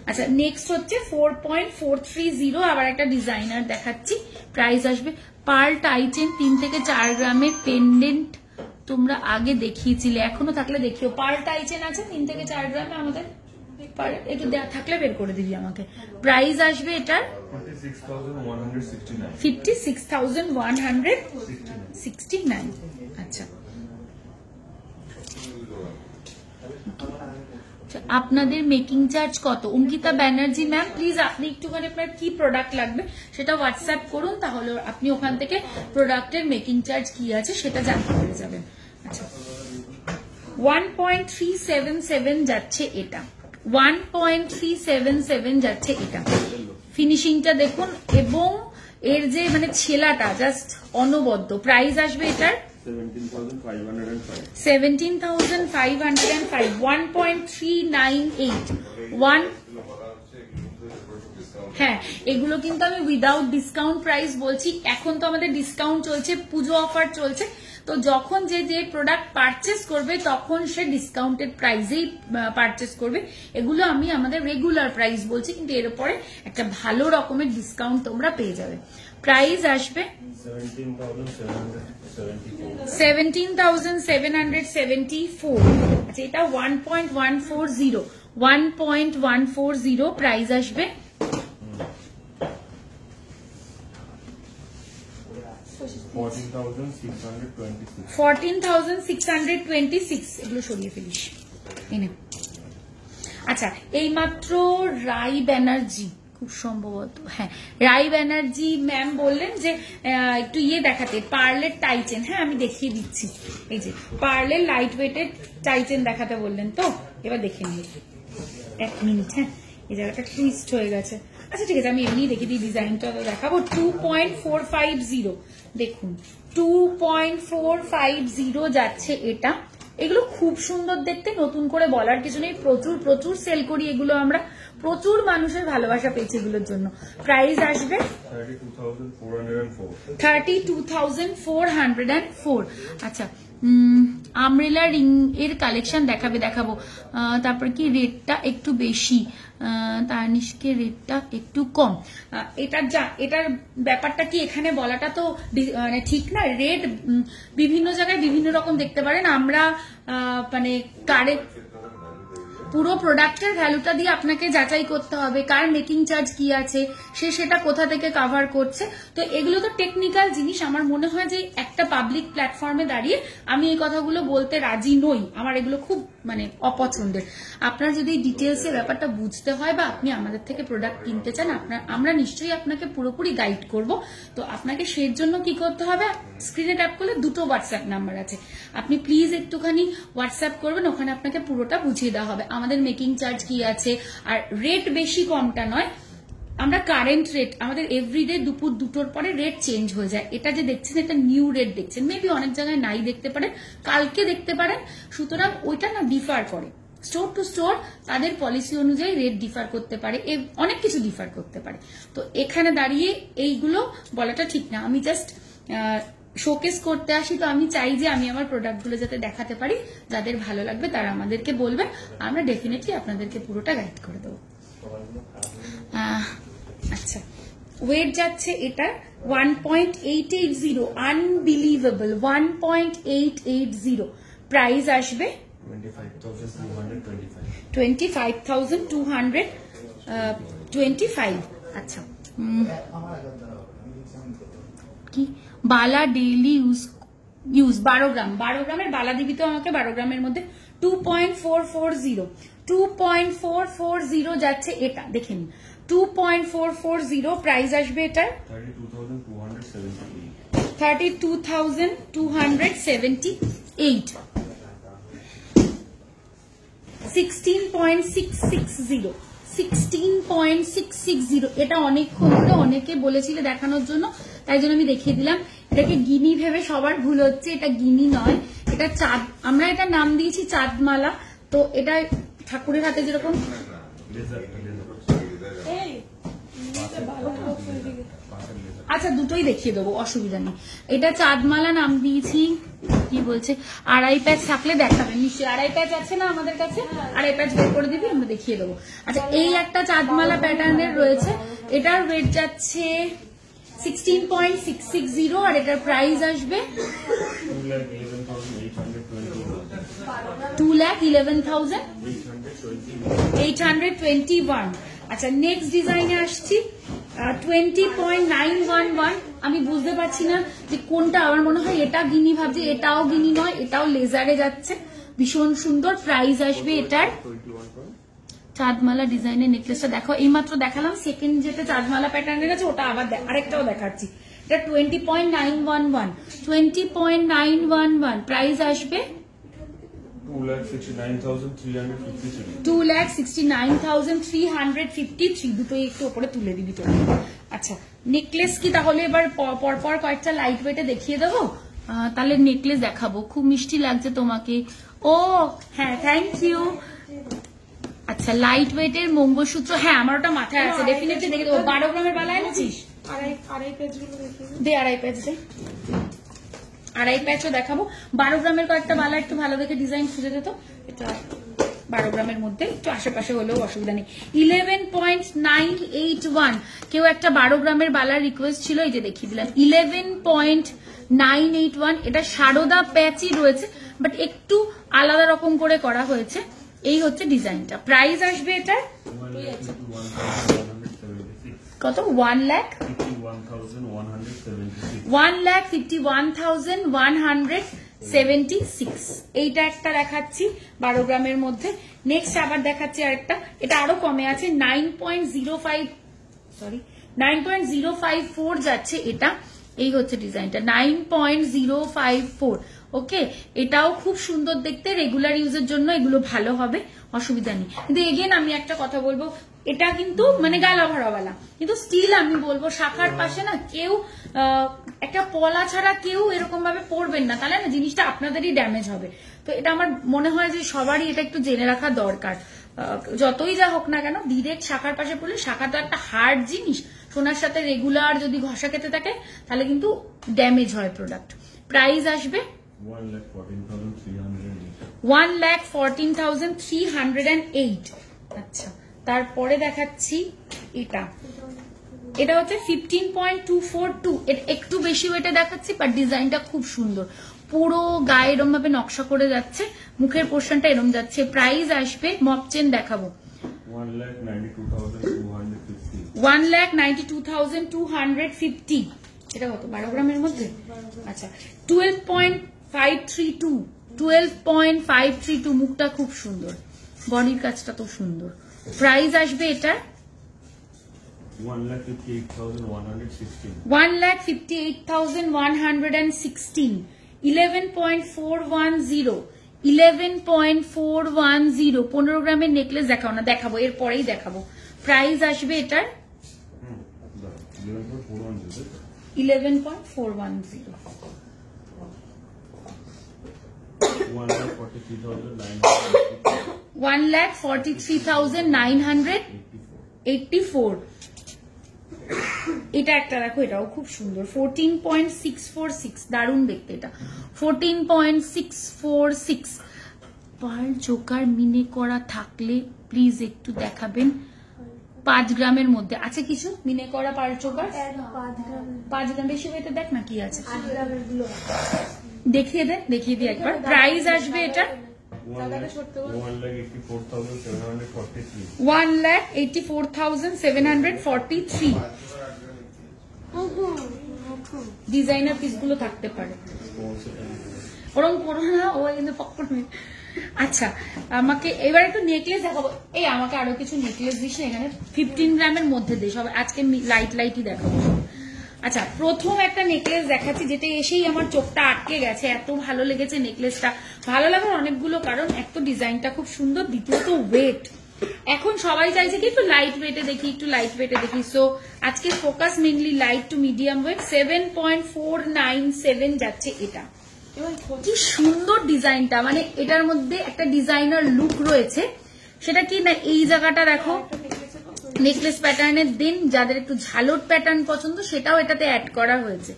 Speaker 1: আচ্ছা, নেক্সট হচ্ছে 4.430, আবার একটা ডিজাইনার দেখাচ্ছি। প্রাইস আসবে পার্ল টাইটেন 3 থেকে 4 গ্রামের পেন্ডেন্ট, তোমরা আগে দেখিয়েছিলে, এখনো থাকলে দেখিও। পার্ল টাইটেন আছে 3 থেকে 4 গ্রামে আমাদের, একটু থাকলে বের করে দিবি আমাকে। প্রাইস আসবে এটার 56,169। আচ্ছা, আপনাদের মেকিং চার্জ কত? অঙ্কিতা ব্যানার্জি ম্যাম, প্লিজ আপনি একটুখানি আপনার কি প্রোডাক্ট লাগবে সেটা হোয়াটসঅ্যাপ করুন, তাহলে আপনি ওখান থেকে প্রোডাক্টের মেকিং চার্জ কি আছে সেটা জানতে পেরে যাবেন। আচ্ছা, 1.377 যাচ্ছে এটা, 1.377 যাচ্ছে এটা। ফিনিশিংটা দেখুন এবং এর যে মানে ছেলাটা জাস্ট অনবদ্য। প্রাইস আসবে এটার 17,505, 1.398। হ্যাঁ, এগুলো কিন্তু আমি উইদাউট ডিসকাউন্ট প্রাইস বলছি। এখন তো আমাদের ডিসকাউন্ট চলছে, পুজো অফার চলছে, তো যখন যে প্রোডাক্ট পারচেস করবে তখন সে ডিসকাউন্টেড প্রাইসেই পারচেস করবে। এগুলো আমি আমাদের রেগুলার প্রাইস বলছি, কিন্তু এর উপরে একটা ভালো রকমের ডিসকাউন্ট তোমরা পেয়ে যাবে। প্রাইস আসবে 17,774। আচ্ছা, এটা 1.140 প্রাইস আসবে। 14,626। এগুলো সরিয়ে ফেলিস এনে। আচ্ছা, এইমাত্র রাই ব্যানার্জি, খুব সম্ভবত হ্যাঁ রাই ব্যানার্জি ম্যাম বললেন যে একটু দেখাতে পার্লের টাইটেন। হ্যাঁ, আমি দেখিয়ে দিচ্ছি। এই যে পার্লের লাইট ওয়েটের টাইটেন দেখাতে বললেন, তো এবার দেখে নিই 1 মিনিট। হ্যাঁ, এই জায়গাটা টুইস্ট হয়ে গেছে। আচ্ছা ঠিক আছে, আমি এমনি দেখে দিই, ডিজাইনটা দেখাবো। 2.450 দেখুন, 2.450 যাচ্ছে এটা। এগুলো খুব সুন্দর দেখতে, নতুন করে বলার কিছু নেই, প্রচুর প্রচুর সেল করি এগুলো আমরা, প্রচুর মানুষের ভালোবাসা পেয়েছে এগুলোর জন্য। প্রাইস আসবে 32,404। আচ্ছা, আমরেলা রিং এর কালেকশন দেখাবো। তারপর কি রেটটা একটু বেশি, তানিষ্কের রেটটা একটু কম। এটার ব্যাপারটা কি এখানে বলাটা তো মানে ঠিক না। রেট বিভিন্ন জায়গায় বিভিন্ন রকম দেখতে পারেন। আমরা মানে পুরো প্রোডাক্টের ভ্যালুটা দিয়ে আপনাকে যাচাই করতে হবে কার মেকিং চার্জ কি আছে, সে সেটা কোথা থেকে কভার করছে। তো এগুলো তো টেকনিক্যাল জিনিস। আমার মনে হয় যে একটা পাবলিক প্ল্যাটফর্মে দাঁড়িয়ে আমি এই কথাগুলো বলতে রাজি নই, আমার এগুলো খুব মানে অপছন্দের। আপনার যদি ডিটেলসে ব্যাপারটা বুঝতে হয় বা আপনি আমাদের থেকে প্রোডাক্ট কিনতে চান, আমরা নিশ্চয়ই আপনাকে পুরোপুরি গাইড করব। তো আপনাকে সেই জন্য কি করতে হবে, স্ক্রিনে ট্যাপ করলে 2টো হোয়াটসঅ্যাপ নাম্বার আছে, আপনি প্লিজ একটুখানি হোয়াটসঅ্যাপ করবেন, ওখানে আপনাকে পুরোটা বুঝিয়ে দেওয়া হবে আমাদের মেকিং চার্জ কি আছে। আর রেট বেশি কমটা নয়, আমরা কারেন্ট রেট আমাদের এভরিডে দুপুর 2টোর পরে রেট চেঞ্জ হয়ে যায়। এটা যে দেখছেন এটা নিউ রেট দেখছেন, মেবি অনেক জায়গায় নাই দেখতে পারেন, কালকে দেখতে পারেন। সুতরাং ওইটা না ডিফার করে, স্টোর টু স্টোর তাদের পলিসি অনুযায়ী রেট ডিফার করতে পারে, অনেক কিছু ডিফার করতে পারে। তো এখানে দাঁড়িয়ে এইগুলো বলাটা ঠিক না। আমি জাস্ট শোকেস করতে আসি, তো আমি চাই যে আমি আমার প্রোডাক্টগুলো যাতে দেখাতে পারি, যাদের ভালো লাগবে তারা আমাদেরকে বলবে, আমরা ডেফিনেটলি আপনাদেরকে পুরোটা গাইড করে দেবো। আচ্ছা, ওয়েট যাচ্ছে এটা 1.880, আনবিলিভেবল 1.880। প্রাইস আসবে 25,225। আচ্ছা, কি বালা ডেইলি ইউজ 12 গ্রাম, 12 গ্রামের বালা দিবি তো আমাকে, 12 গ্রামের মধ্যে 2.440 যাচ্ছে এটা, দেখেন 2.440 প্রাইস আসবে এটার 32,278 16.660 এটা অনেকক্ষণ ধরে অনেকে বলেছিলে দেখানোর জন্য, তাই জন্য আমি দেখিয়ে দিলাম। এটাকে গিনি ভেবে সবার ভুল হচ্ছে, এটা গিনি নয়, এটা চাঁদ, আমরা এটা নাম দিয়েছি চাঁদমালা। তো এটা ঠাকুরের হাতে যেরকম,
Speaker 2: এই নিচে ভালো বক্স এদিকে।
Speaker 1: আচ্ছা দুটোই দেখিয়ে দেবো, অসুবিধা নেই। এটা চাঁদমালা নাম দিয়েছি। কি বলছে আড়াই প্যাচ থাকলে দেখাবেন নিশ্চয়ই, আড়াই প্যাচ আছে না আমাদের কাছে, আড়াই প্যাচ বের করে দিবি, আমরা দেখিয়ে দেবো। আচ্ছা এই একটা চাঁদমালা প্যাটার্নের রয়েছে, এটার ওয়েট যাচ্ছে 16.660 আর এটার প্রাইস আসবে 2,11,821। আচ্ছা নেক্সট ডিজাইনে আসছি 20.911। আমি বুঝতে পারছি না যে কোনটা, আমার মনে হয় এটা গিনি ভাবছি, এটাও গিনি নয়, এটাও লেজারে যাচ্ছে, ভীষণ সুন্দর। প্রাইস আসবে এটার, চাঁদমালা ডিজাইনের নেকলেসটা দেখো, এইমাত্র দেখালাম, সেকেন্ড যেটা চাঁদমালা প্যাটার্নের আছে ওটা আবার আরেকটাও দেখাচ্ছি। এটা 20.911, 20.911 প্রাইস আসবে 2,69,353। দুটোই একটু উপরে তুলে দিবি তো। আচ্ছা নেকলেস কি তাহলে এবার পরপর কয়েকটা লাইট ওয়েটে দেখিয়ে দেবো, তাহলে নেকলেস দেখাবো। খুব মিষ্টি লাগছে তোমাকে, ও হ্যাঁ থ্যাংক ইউ। আচ্ছা লাইট ওয়েটের মঙ্গলসূত্র, হ্যাঁ আমার ওটা মাথায় আছে, ডেফিনেটলি দেখে দেবো। 12 গ্রামের বালা এনেছিস?
Speaker 2: আড়াই পেজগুলো দেখি
Speaker 1: দে, আড়াই প্যাচ দে, আড়াই প্যাচও দেখাবো। 12 গ্রামের কয়েকটা বালা একটু ভালো দেখে ডিজাইন খুঁজে দিত, এটা 12 গ্রামের মধ্যে একটু আশেপাশে হলেও অসুবিধা নেই। 11.981 কেউ একটা 12 গ্রামের বালার রিকোয়েস্ট ছিল, এই যে দেখিয়ে দিলাম 11.981। এটা সারদা প্যাচই রয়েছে, বাট একটু আলাদা রকম করে করা হয়েছে। এই হচ্ছে ডিজাইনটা, প্রাইস আসবে এটা কত? 1,51,176। এইটা একটা দেখাচ্ছি 12 গ্রামের মধ্যে। নেক্সট আবার দেখাচ্ছি আরেকটা, এটা আরো কমে আছে, 9.054 যাচ্ছে এটা। এই হচ্ছে ডিজাইনটা 9.054। ওকে এটাও খুব সুন্দর দেখতে, রেগুলার ইউজের জন্য এগুলো ভালো হবে, অসুবিধা নেই। কিন্তু এগেন আমি একটা কথা বলবো, এটা কিন্তু মানে গালা ভরাওয়ালা, কিন্তু স্টিল আমি বলবো শাখার পাশে না কেউ একটা পলা ছাড়া কেউ এরকম ভাবে পরবেন না, তাহলে না জিনিসটা আপনাদেরই ড্যামেজ হবে। তো এটা আমার মনে হয় যে সবারই এটা একটু জেনে রাখা দরকার। যতই যা হোক না কেন ডিরেক্ট শাখার পাশে পড়লে, শাখা তো একটা হার্ড জিনিস, সোনার সাথে রেগুলার যদি ঘষা খেতে থাকে তাহলে কিন্তু ড্যামেজ হয় প্রোডাক্ট। প্রাইস আসবে 1,14,308। আচ্ছা তারপরে দেখাচ্ছি এটা, এটা হচ্ছে 15.242, একটু বেশি ওয়েটে দেখাচ্ছি, বাট ডিজাইনটা খুব সুন্দর, পুরো গায়ে এরম ভাবে নকশা করে যাচ্ছে, মুখের পোর্শনটা এরম যাচ্ছে। প্রাইস আসবে, মপ চেন দেখাবো, 1,92,250। এটা কত 12 গ্রামের মধ্যে? আচ্ছা 12.532, মুখটা খুব সুন্দর, বডির কাজটা তো সুন্দর। প্রাইস আসবে এটা 1,58,116। 11.410, 15 গ্রামের নেকলেস দেখাও না, দেখাবো এরপরেই দেখাবো। প্রাইস আসবে এটার 11.410। 1,43,984। এটা একটা দেখো, এটাও খুব সুন্দর, 14.646, দারুণ দেখতে এটা, 14.646। পার্ল চোকার মিনে করা থাকলে প্লিজ একটু দেখাবেন। 5 গ্রামের মধ্যে আছে কিছু মিনে করা পার্ল চোকার? 5 গ্রাম বেশি হইতে দেখ না কি আছে, দেখিয়ে দে, দেখিয়ে দিই একবার। প্রাইস আসবে এটা 1,84,743। ডিজাইনার পিসগুলো থাকতে পারে। ওরকম করো না, ও কিন্তু পক্কর মেয়ে। আচ্ছা, আমাকে এবার একটু নেকলেস দেখাবো। এই আমাকে আরো কিছু নেকলেস দিস না, এখানে 15 গ্রামের মধ্যে দিস, সব আজকে লাইট লাইটই দেখাবো। আচ্ছা, প্রথম একটা নেকলেস দেখাচ্ছি যেটা এসেই আমার চোখটা আটকে গেছে, এত ভালো লেগেছে নেকলেসটা। ভালো লাগার অনেকগুলো কারণ, এক তো ডিজাইনটা খুব সুন্দর, দ্বিতীয়ত ওয়েট। এখন সবাই চাইছে কি একটু লাইট ওয়েটে দেখি, একটু লাইট ওয়েটে দেখি। সো আজকে focus mainly light to medium weight. 7.497 যাচ্ছে এটা। কি সুন্দর ডিজাইনটা, মানে এটার মধ্যে একটা ডিজাইনার লুক রয়েছে। সেটা কি না, এই জায়গাটা দেখো নেকলেস প্যাটার্নের দিন যাদের একটু ঝালট প্যাটার্ন পছন্দ সেটাও এটাতে অ্যাড করা হয়েছে।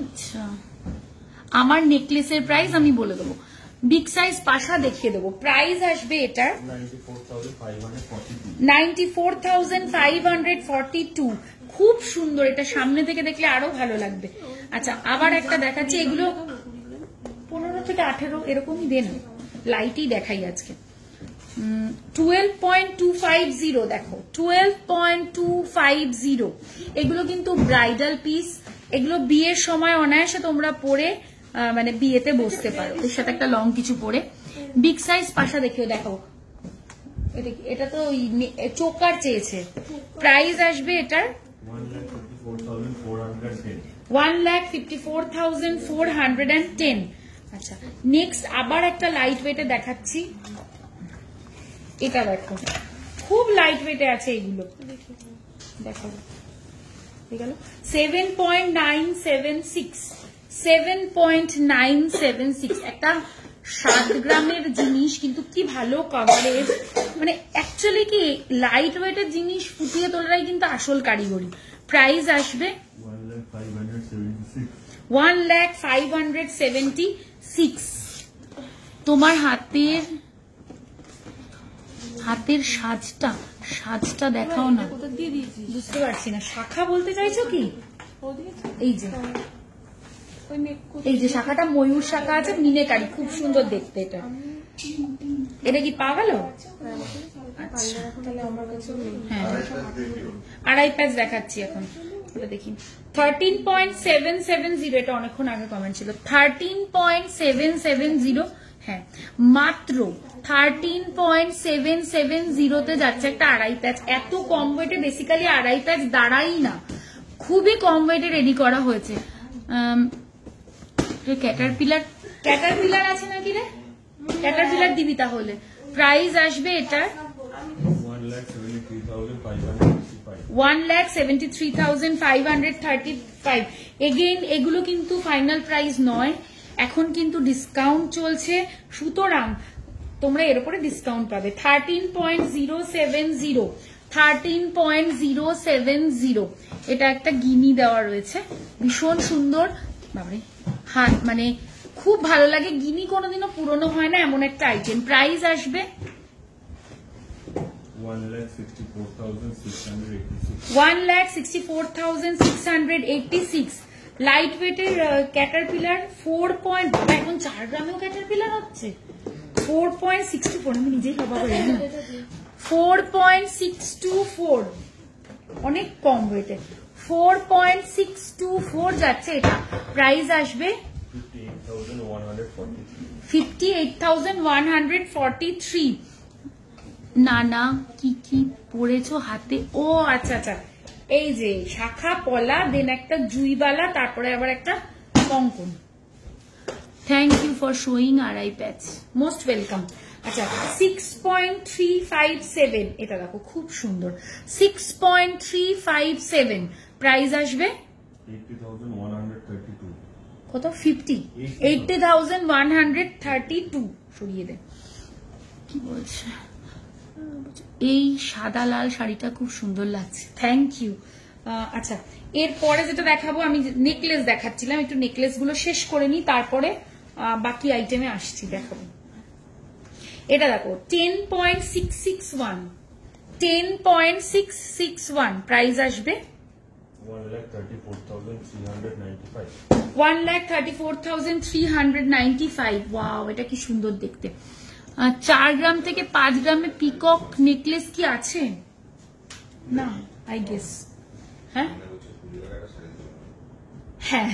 Speaker 1: আচ্ছা, আমার নেকলেসের প্রাইস আমি বলে দেবো, বিগ সাইজ পাশা দেখিয়ে দেবো। প্রাইস আসবে এটার 94,542। খুব সুন্দর, এটা সামনে থেকে দেখলে আরো ভালো লাগবে। আচ্ছা, আবার একটা দেখাচ্ছি, এগুলো 15 থেকে 18 এরকমই দেন, লাইটই দেখাই আজকে। 12.250 দেখো, 12.250। এগুলো কিন্তু ব্রাইডাল পিস, এগুলো বিয়ের সময় অনায়াসে তোমরা পরে মানে বিয়েতে বসতে পারো, এর সাথে একটা লং কিছু পরে। বিগ সাইজ পাশা দেখিও, দেখো এটা তো চোকার চেয়েছে। প্রাইস আসবে এটার 1,54,410। আচ্ছা, নেক্সট আবার একটা লাইট ওয়েটে দেখাচ্ছি, এটা দেখো খুব লাইট ওয়েটে আছে এগুলো, দেখো 7.976। 7.976 একটা 7 গ্রামের জিনিস, কিন্তু কি ভালো কভারেজ। মানে অ্যাকচুয়ালি কি লাইট ওয়েটের জিনিস ফুটিয়ে তোলারাই কিন্তু আসল কারিগরি। প্রাইস আসবে 1,05,76। তোমার হাতের সাজটা দেখাও না, বুঝতে পারছি না। শাখা বলতে চাইছো কি? এই যে শাখাটা ময়ূর শাখা আছে, মিনেকারি, খুব সুন্দর দেখতে। এটা কি পা গেল? আচ্ছা, হ্যাঁ, আড়াই প্যাচ দেখাচ্ছি এখন, দেখি। 13.770, এটা অনেকক্ষণ আগে কমেন্ট ছিল। 13.770, হ্যাঁ মাত্র 13.770 তে যাচ্ছে একটা আড়াই প্যাচ। এত কম ওয়েটে বেসিক্যালি আড়াই প্যাচ দাঁড়াই না, খুবই কম ওয়েটে রেডি করা হয়েছে। ক্যাটারপিলার আছে নাকি রে? ক্যাটারপিলার দিবি তাহলে। প্রাইস আসবে এটার 1,73,535। এগেইন এগুলো কিন্তু ফাইনাল প্রাইস নয়, এখন কিন্তু ডিসকাউন্ট চলছে, সুতরাং তোমরা এর উপরে ডিসকাউন্ট পাবে। 13.070, 13.070। এটা একটা গিনি দেওয়া রয়েছে, ভীষণ সুন্দর। বাবারে, হ্যাঁ মানে খুব ভালো লাগে। গিনি কোনোদিনও পুরনো হয় না এমন একটা আইটেম। প্রাইস আসবে 1,64,686। লাইট ওয়েটের ক্যাটারপিলার 4. এখন 4 গ্রামেও ক্যাটারপিলার হচ্ছে। 4.64, আমি নিজেই অবাক হয়ে গেলাম। 4.624, অনেক কম ওয়েটে। 4.624 যাচ্ছে এটা। প্রাইস আসবে 58,143। নানা কি কি পড়েছো হাতে? ও আচ্ছা আচ্ছা, এই যে শাখা পলা, দেন একটা জুইবালা, তারপরে আবার একটা কঙ্কন। থ্যাংক ইউ ফর শোয়িং আড়াই প্যাচ, মোস্ট ওয়েলকাম। আচ্ছা, 6.357, এটা দেখো খুব সুন্দর। 6.357, প্রাইস আসবে কত? 80,132। সরিয়ে দে, কি বলছে? এই সাদা লাল শাড়িটা খুব সুন্দর লাগছে, থ্যাংক ইউ। আচ্ছা, এরপরে যেটা দেখাবো, আমি নেকলেস দেখাচ্ছিলাম, একটু নেকলেস গুলো শেষ করে নিই, তারপরে বাকি আইটেমে আসছি, দেখাবো। এটা দেখো 10.661, 10.661। প্রাইস আসবে 1,34,395। ওয়াও, এটা কি সুন্দর দেখতে। 4 গ্রাম থেকে 5 গ্রামে পিকক নেকলেস কি আছে? না, আই গেস। হ্যাঁ, হ্যাঁ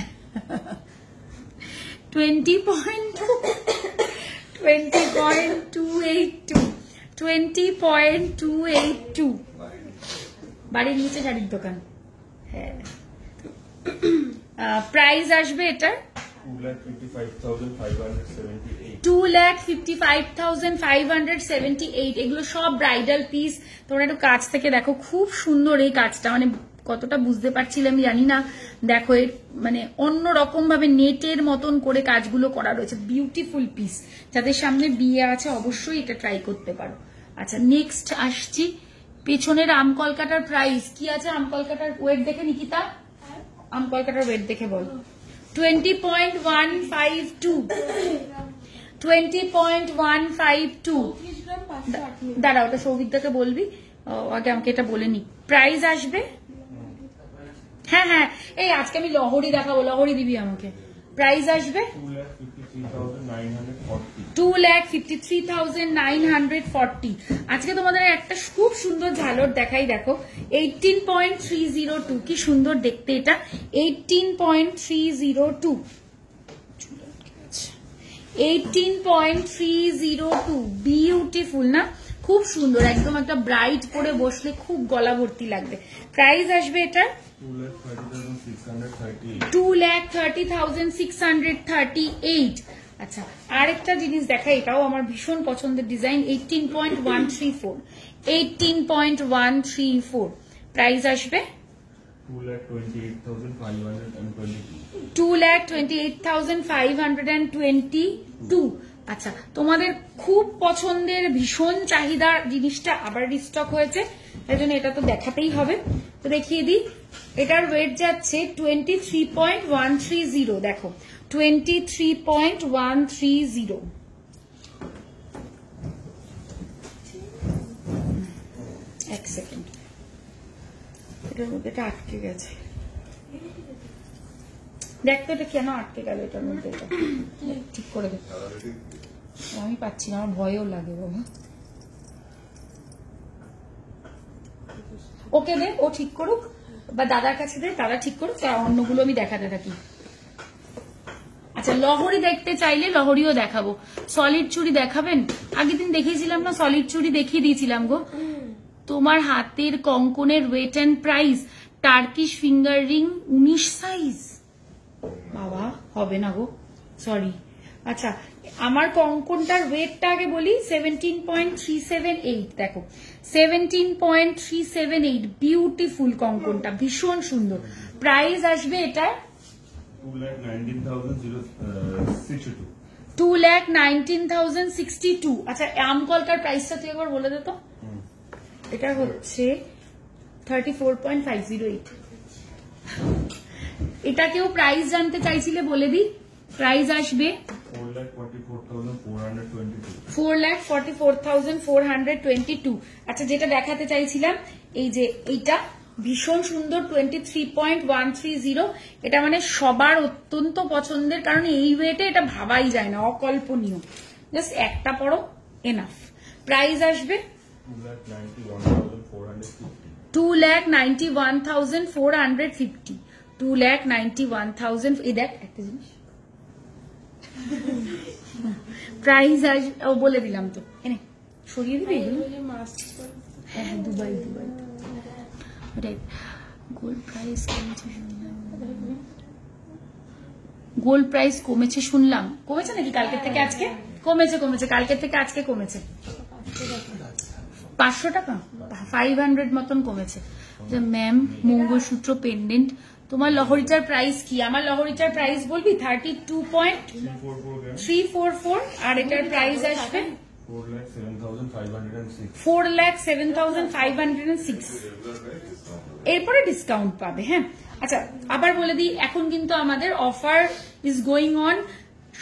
Speaker 1: 20.282 বাড়ির নিচে শাড়ির দোকান। হ্যাঁ প্রাইস আসবে এটার 2,55,578 এগুলো সব ব্রাইডাল পিস। তোমরা একটু কাছ থেকে দেখো, খুব সুন্দর এই কাজটা, মানে কতটা বুঝতে পারছিলাম আমি জানি না। দেখো এর মানে অন্যরকম ভাবে নেটের মতন করে কাজগুলো করা রয়েছে, বিউটিফুল পিস। যাদের সামনে বিয়ে আছে অবশ্যই এটা ট্রাই করতে পারো। আচ্ছা নেক্সট আসছি, পেছনের আমকলকাটার প্রাইস কি আছে? আমকলকাটার ওয়েট দেখে নিকিতা, আমকলকাটার ওয়েট দেখে বল। 20.152 20.152। দাঁড়া ওটা সৌভিকদাকে বলবি, আগে আমাকে এটা বলে নি। প্রাইস আসবে, হ্যাঁ হ্যাঁ এই আজকে আমি লহরি দেখাবো, লহরি দিবি আমাকে। প্রাইস আসবে 2,53,940। আজকে তোমাদের একটা খুব সুন্দর ঝালর দেখাই, দেখো 18.302, কি সুন্দর দেখতে এটা। 18.302 18.302 বিউটিফুল না, খুব সুন্দর, একদম একটা ব্রাইট পরে বসলে খুব গলা ভর্তি লাগবে। প্রাইস আসবে এটা 2,30,638। আচ্ছা আরেকটা জিনিস দেখা, এটাও আমার ভীষণ পছন্দের ডিজাইন, 18.134 18.134। প্রাইস আসবে 2,28,522। আচ্ছা তোমাদের খুব পছন্দের ভীষণ চাহিদা জিনিসটা আবার রিস্টক হয়েছে, তাই জন্য এটা তো দেখাতেই হবে। তো দেখিয়ে দিই, এটার ওয়েট যাচ্ছে 23.130। দেখো 23.130। এক সেকেন্ড, এটার মধ্যে এটা আটকে গেছে, দেখতো এটা কেন আটকে গেল এটার মধ্যে, এটা ঠিক করে দে। আমি পাচ্ছি না, আমার ভয়ও লাগে বাবা। ওকে দে, ও ঠিক করুক, বা দাদার কাছে দে, দাদা ঠিক করুক, অন্যগুলো আমি দেখাতে থাকি। আচ্ছা লহরি দেখতে চাইলে লহরিও দেখাবো। সলিড চুড়ি দেখাবেন? আগের দিন দেখিয়েছিলাম না, সলিড চুড়ি দেখিয়ে দিয়েছিলাম গো। তোমার হাতের কঙ্কনের weight and price, Turkish finger ring 19 size. বাবা হবে না গো, সরি। আচ্ছা আমার কঙ্কনটার ওয়েটটা আগে বলি, 17.378। দেখো 17.378, বিউটিফুল কঙ্কনটা, ভীষণ সুন্দর। প্রাইস আসবে এটা 2,19,062। আচ্ছা আমকলকার প্রাইসটা তুই একবার বলে দে তো। এটা হচ্ছে 34.508। এটা কেউ প্রাইস জানতে চাইছিলে বলে দিই, প্রাইস আসবে 4,44,422। আচ্ছা যেটা দেখাতে চাইছিলাম এই যে এইটা ভীষণ সুন্দর, 23.130। এটা মানে সবার অত্যন্ত পছন্দের, কারণ এই ওয়েটে এটা ভাবাই যায় না, অকল্পনীয়। জাস্ট একটা পরো এনাফ। প্রাইস আসবে 2,91,450। 2,91,000। এই দেখ একটা জিনিস, প্রাইস আসবে, ও বলে দিলাম তো, এনে সরিয়ে দিবি এগুলো। হ্যাঁ হ্যাঁ দুবাই দুবাই। গোল্ড প্রাইস কমেছে শুনলাম, গোল্ড প্রাইস কমেছে শুনলাম, কমেছে নাকি কালকের থেকে আজকে? কমেছে কমেছে, কালকের থেকে আজকে কমেছে 500 টাকা, 500 মতন কমেছে। ম্যাম মঙ্গলসূত্র পেন্ডেন্ট, তোমার লহরিটার প্রাইস কি? আমার লহরিটার প্রাইস বলবি 32.344, আর এটার প্রাইস আসবে 4,07,506। এরপরে ডিসকাউন্ট পাবে। হ্যাঁ আচ্ছা আবার বলে দিই, এখন কিন্তু আমাদের অফার ইজ গোয়িং অন,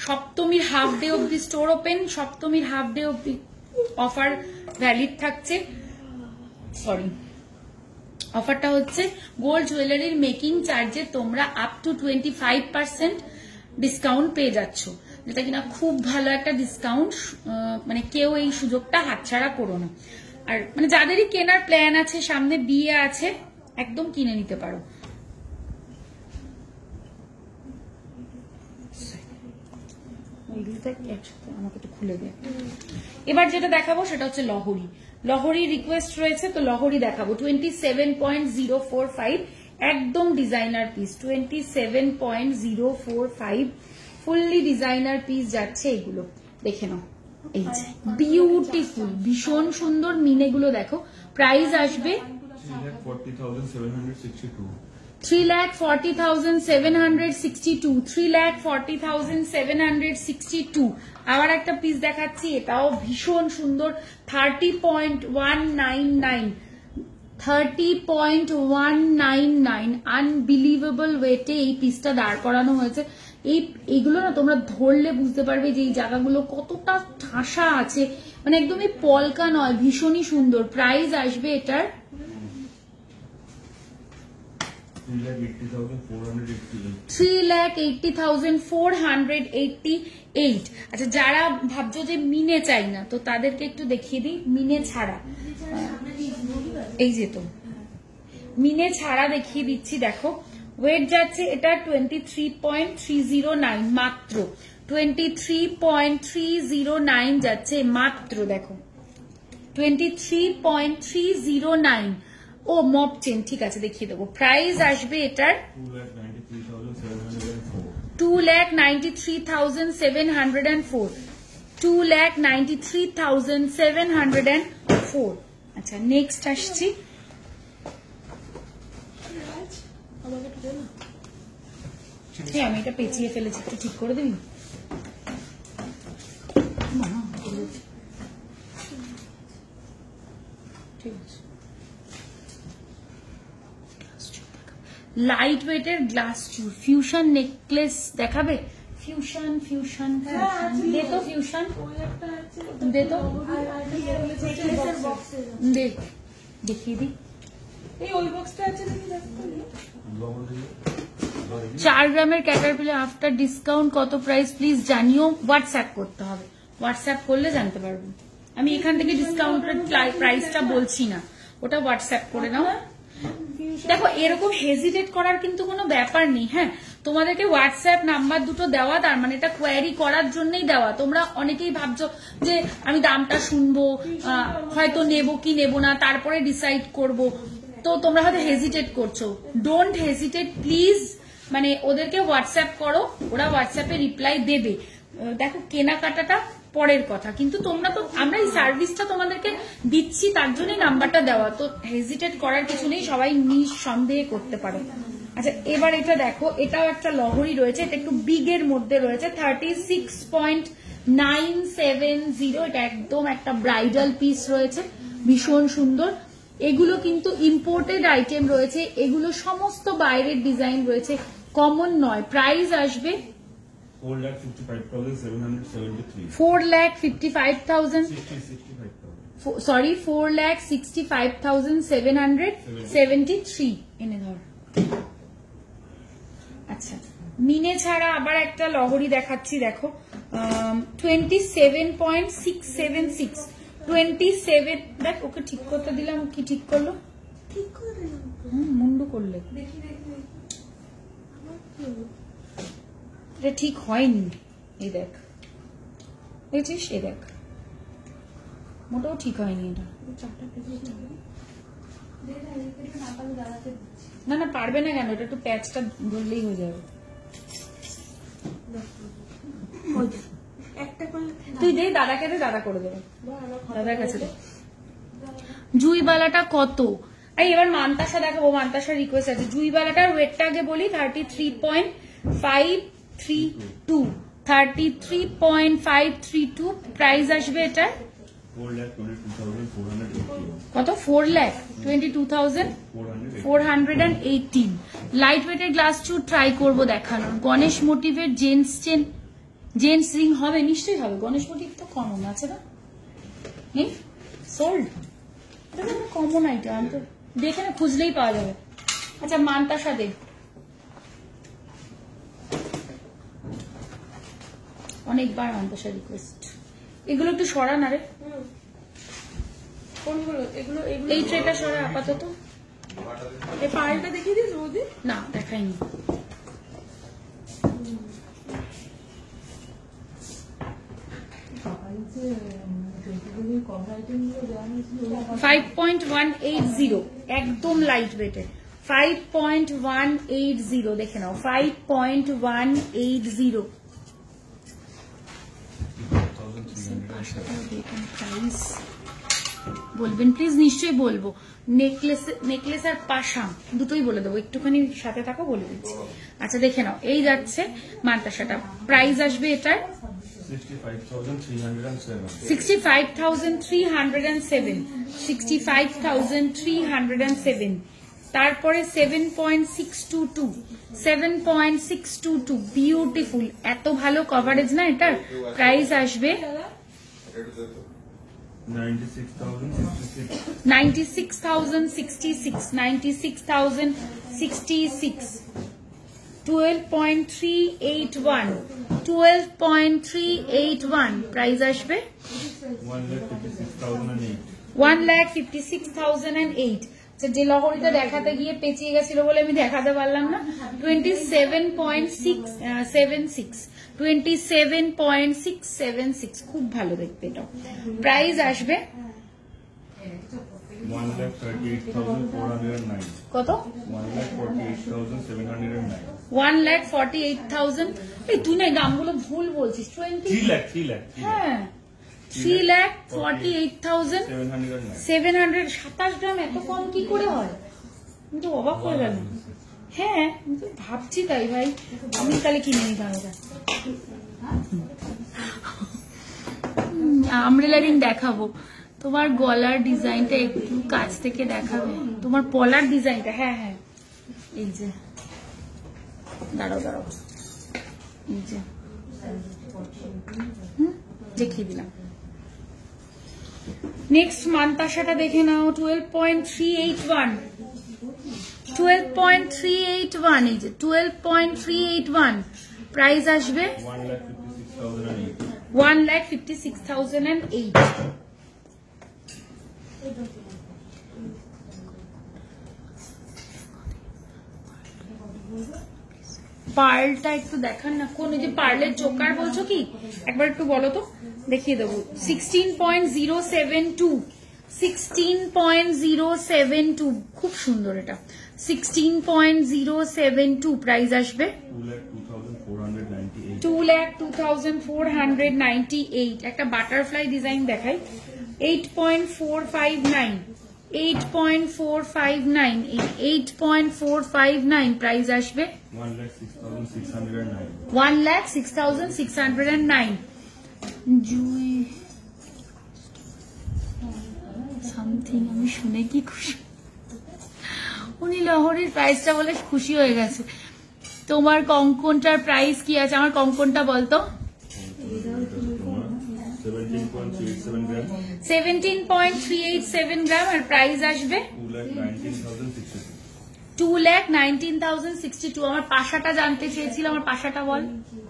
Speaker 1: সপ্তমীর হাফ ডে অব্দি স্টোর ওপেন, সপ্তমীর হাফ ডে অব্দি অফার ভ্যালিড থাকছে। সরি, অফারটা হচ্ছে গোল্ড জুয়েলারির মেকিং চার্জে তোমরা আপ টু 25% ডিসকাউন্ট পেয়ে যাচ্ছ, যেটা কিনা খুব ভালো একটা ডিসকাউন্ট। মানে কেউ এই সুযোগটা হাতছাড়া করো না। আর মানে যাদেরই কেনার প্ল্যান আছে, সামনে বিয়ে আছে, একদম কিনে নিতে পারো। এইগুলোতে একসাথে আমাকে তো খুলে দেয়। এবার যেটা দেখাবো সেটা হচ্ছে লহরি। লহরি রিকোয়েস্ট রয়েছে, তো লহরি দেখাবো 27.045, একদম designer piece. 27.045 fully designer piece যাচ্ছে। এগুলো দেখে নাও, এই যে বিউটিফুল, ভীষণ সুন্দর। মিনেগুলো দেখো। প্রাইস আসবে
Speaker 3: 3,40,762.
Speaker 1: 3,40,762, 3,40,762। আবার একটা পিস দেখাচ্ছি, এটাও ভীষণ সুন্দর। 30.199, 30.199, আনবিলিভেবল ওয়েটে এই পিসটা দাঁড় করানো হয়েছে। এইগুলো না তোমরা ধরলে বুঝতে পারবে যে এই জায়গাগুলো কতটা ঠাসা আছে, মানে একদমই পলকা নয়, ভীষণই সুন্দর। প্রাইস আসবে এটার 3,80,488। আচ্ছা, যারা ভাবছো যে মিনে চাই না, তো তাদেরকে একটু দেখিয়ে দিই মিনে ছাড়া। এই যে তো মিনে ছাড়া দেখিয়ে দিচ্ছি, দেখো ওয়েট যাচ্ছে এটা 23.309 মাত্র, 23.309 যাচ্ছে মাত্র। দেখো 23.309। ও মপ চেন, ঠিক আছে দেখিয়ে দেবো। প্রাইস আসবে এটার 2,93,704, 2,93,704। আচ্ছা, নেক্সট আসছি। হ্যাঁ, আমি এটা পেঁচিয়ে ফেলেছি, একটু ঠিক করে দিবি। ঠিক আছে। লাইট ওয়েটের গ্লাস চুর, ফিউশন নেকলেস দেখাবে? ফিউশন ফিউশন দে তো, ফিউশন দে তো, দে দেখিয়ে দি।
Speaker 2: এই ওই বক্সটা আছে নাকি?
Speaker 1: 4 গ্রামের ক্যাটারপিলার আফটার ডিসকাউন্ট কত প্রাইস প্লিজ জানিও। হোয়াটসঅ্যাপ করতে হবে, হোয়াটসঅ্যাপ করলে জানতে পারবো। আমি এখান থেকে ডিসকাউন্টের প্রাইসটা বলছি না, ওটা হোয়াটসঅ্যাপ করে নাও। দেখো, এরকম হেজিটেট করার কিন্তু কোনো ব্যাপার নেই। হ্যাঁ, তোমাদেরকে হোয়াটসঅ্যাপ নাম্বার দুটো দেওয়া, তার মানে এটা কোয়ারি করার জন্যই দেওয়া। তোমরা অনেকেই ভাবছো যে আমি দামটা শুনবো, হয়তো নেবো কি নেবো না, তারপরে ডিসাইড করব, তো তোমরা হয়তো হেজিটেট করছো। ডোন্ট হেজিটেট প্লিজ, মানে ওদেরকে হোয়াটসঅ্যাপ করো, ওরা হোয়াটসঅ্যাপে রিপ্লাই দেবে। দেখো, কেনাকাটাটা পরের কথা, কিন্তু তোমরা তো, আমরা এই সার্ভিসটা তোমাদেরকে দিচ্ছি তার জন্যই নাম্বারটা দেওয়া, তো হেজিটেট করার কিছু নেই, সবাই নিঃসন্দেহে করতে পারো। আচ্ছা, এবার এটা দেখো, এটাও একটা লহরি রয়েছে, এটা একটু বিগের মধ্যে রয়েছে, 36.970। এটা একদম একটা ব্রাইডাল পিস রয়েছে, ভীষণ সুন্দর। এগুলো কিন্তু ইম্পোর্টেড আইটেম রয়েছে, এগুলো সমস্ত বাইরের ডিজাইন রয়েছে, কমন নয়। প্রাইস আসবে
Speaker 3: 4,55,773.
Speaker 1: 4,55,000, সরি 4,65,773 এনে ধর। আচ্ছা, মিনে ছাড়া আবার একটা লহরি দেখাচ্ছি, দেখো 27.676, 27। দেখ, ওকে ঠিক করতে দিলাম, কি ঠিক করলো?
Speaker 2: ঠিক করে দিলাম,
Speaker 1: মুন্ডু করলে
Speaker 2: দেখি দেখি আমার কি হলো?
Speaker 1: এটা ঠিক হয়নি। এই দেখ, দেখছিস, এই দেখ, মোটেও ঠিক হয়নি এটা।
Speaker 2: চারটা পেজে যাবে
Speaker 1: না না, পারবে না কেন, এটা একটু প্যাচটা ধরলেই হয়ে যাবে।
Speaker 2: একটা করলে
Speaker 1: তুই দে, দাদাকে দে, দাদা করে দেবে,
Speaker 2: আমার
Speaker 1: দাদার কাছে দে। জুইবালাটা কত? এই এবার মান্তাসা দেখাবো, মান্তাসার রিকোয়েস্ট আছে। জুইবালাটার ওয়েটটা আগে বলি, 33.532, 33.532। প্রাইস আসবে এটা
Speaker 3: 4,22,418.
Speaker 1: কত? 4,22,418। লাইট ওয়েটের গ্লাস চুর ট্রাই করবো দেখানোর। গণেশ মোটিভের জেন্টস চেন, জেন্টস রিং হবে, নিশ্চয়ই হবে। গণেশ মোটিভ তো কমন আছে না, নেই সোল্ড, এটা তো কমন আইটেম, আমি তো দেখে না, খুঁজলেই পাওয়া যাবে। আচ্ছা, মান্তাসা দে, অনেকবার মান্তাসা রিকোয়েস্ট। এগুলো একটু সরা না রে,
Speaker 2: কোনগুলো? এগুলো এগুলো
Speaker 1: এই ট্রেটা সরা আপাতত।
Speaker 2: এই পায়েলটা দেখিয়ে দিস বৌদি।
Speaker 1: না, দেখাইনি। 5.180 একদম লাইট ওয়েটের 5.180 দেখে নাও 5.180 প্রাইস বলবেন প্লিজ, নিশ্চয়ই বলবো। নেকলেস আর পাশাম দুটোই বলে দেবো, একটুখানি সাথে থাকো বলে দিচ্ছি। আচ্ছা দেখে নাও, এই যাচ্ছে মান্তাসাটা, প্রাইস আসবে এটার 65,307 তারপরে 7.622 বিউটিফুল, এত ভালো কভারেজ না এটার। প্রাইস আসবে 96,066 12.381 প্রাইস আসবে 1,56,008। যে লহরিটা দেখাতে গিয়ে পেঁচিয়ে গেছিল বলে আমি দেখাতে পারলাম না। 27.676 খুব ভালো দেখতে এটা। প্রাইস আসবে কত? 1,48,000। এই তুই না দামগুলো ভুল বলছিস। 3,00,000 হ্যাঁ 3,48,700 27 গ্রাম এত কম কি করে হয়? আমি তো অবাক হয়ে গেলাম। হ্যাঁ ভাবছি তাই ভাই, আমি তাহলে কিনে নিতাম এটা। আমব্রেলা রিং দেখাবো, তোমার গলার ডিজাইনটা একটু কাছ থেকে দেখাবে, তোমার পলার ডিজাইনটা। হ্যাঁ হ্যাঁ এই যে দাঁড়াও এই যে দেখিয়ে দিলাম। নেক্সট মান্তাসাটা দেখে নাও 12.381 এই যে 12.381 প্রাইস আসবে 1,56,008। পার্লটা একটু দেখান না, কোন যে পার্লের চোকার বলছো কি একবার একটু বলো তো, দেখিয়ে দেবো। 16.072 খুব সুন্দর এটা। 16.072 প্রাইস আসবে 2,02,498। একটা বাটারফ্লাই ডিজাইন দেখাই। 8.459 প্রাইস আসবে 1,06,609। জুই সামথিং আমি শুনে কি খুশি, উনি লহরির প্রাইসটা বলে খুশি হয়ে গেছে। তোমার কঙ্কনটার প্রাইস কি আছে? আমার কঙ্কনটা বলতো। 17.387 গ্রাম আর প্রাইস আসবে 2,19,062। আমার পাশাটা জানতে চেয়েছিল, আমার পাশাটা বল।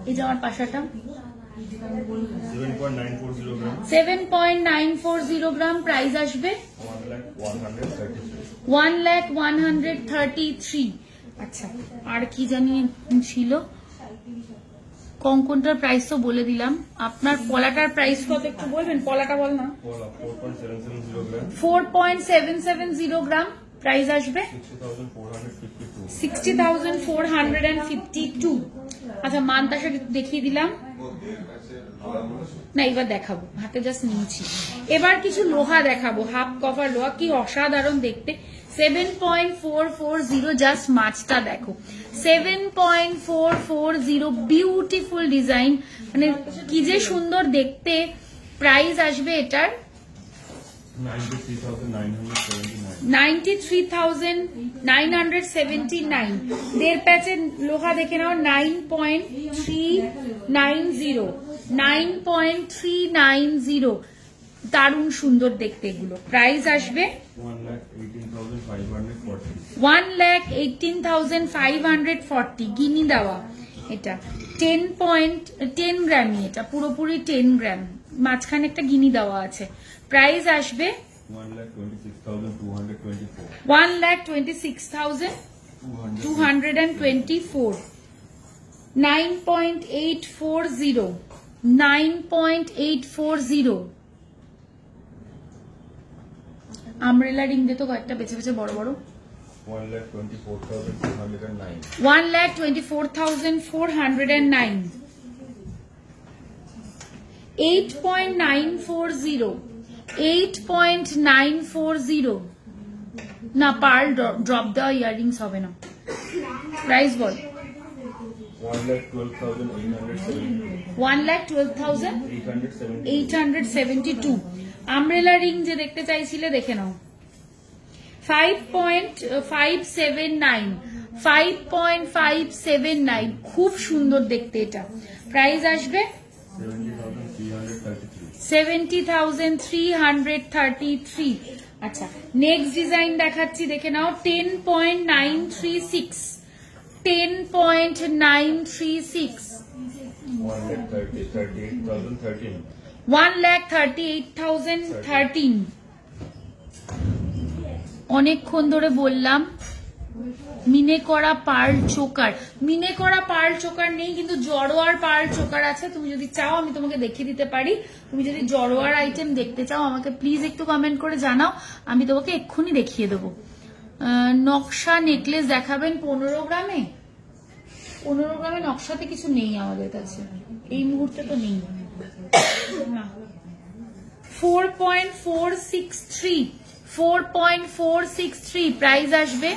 Speaker 1: এই যে আমার পাশাটা 7.940 গ্রাম প্রাইস আসবে 1,133। আচ্ছা আর কি জানি ছিল, কঙ্কনটার প্রাইস তো বলে দিলাম। আপনার পলাটার প্রাইস কত একটু বলবেন? পলাটা বল না। 4.770 গ্রাম প্রাইস আসবে 60,452। আচ্ছা মান্তাসা দেখিয়ে দিলাম না, এবার দেখাবো, হাতে জাস্ট নিয়েছি। এবার কিছু লোহা দেখাবো, হাফ কভার লোহা, কি অসাধারণ দেখতে। 7.440 জাস্ট মাছটা দেখো, 7.440 বিউটিফুল ডিজাইন, মানে কি যে সুন্দর দেখতে। প্রাইস আসবে এটার 93,979। দেড় প্যাচের লোহা দেখে নাও 9.390। দারুণ সুন্দর দেখতে এগুলো। প্রাইস আসবে 1,18,540 গিনি দেওয়া। এটা 10 গ্রামই, এটা পুরোপুরি 10 গ্রাম, মাঝখানে একটা গিনি দেওয়া আছে। প্রাইস আসবে 1,26,224। 9.840 9.840 আমব্রেলা রিং দে তো কয়েকটা বেছে বেছে বড় বড়
Speaker 3: 1,24,409.
Speaker 1: 1,24,409 8.940 8.940 না পার্ল ড্রপ দেওয়া ইয়াররিংস হবে না প্রাইস বল
Speaker 3: 1,12,872.
Speaker 1: 1,12,872 আমব্রেলা রিং যে দেখতে চাইছিলে দেখে নাও 5.579 5.579 খুব সুন্দর দেখতে এটা প্রাইস আসবে 70,333 আচ্ছা নেক্সট ডিজাইন দেখাচ্ছি দেখে নাও 10.936 10.936
Speaker 3: 1,38,013.
Speaker 1: 1,38,013 অনেকক্ষণ ধরে বললাম মিনে করা পার্ল চোকার মিনে করা পার্ল চোকার নেই কিন্তু জড়োয়ার পার্ল চোকার আছে তুমি যদি চাও আমি তোমাকে দেখিয়ে দিতে পারি তুমি যদি জড়োয়ার আইটেম দেখতে চাও আমাকে প্লিজ একটু কমেন্ট করে জানাও আমি তোমাকে এক্ষুনি দেখিয়ে দেবো নকশা নেকলেস দেখাবেন 15 গ্রামে 15 গ্রামে নকশাতে কিছু নেই আমাদের কাছে এই মুহূর্তে তো নেই না 4.463 4.463 প্রাইস আসবে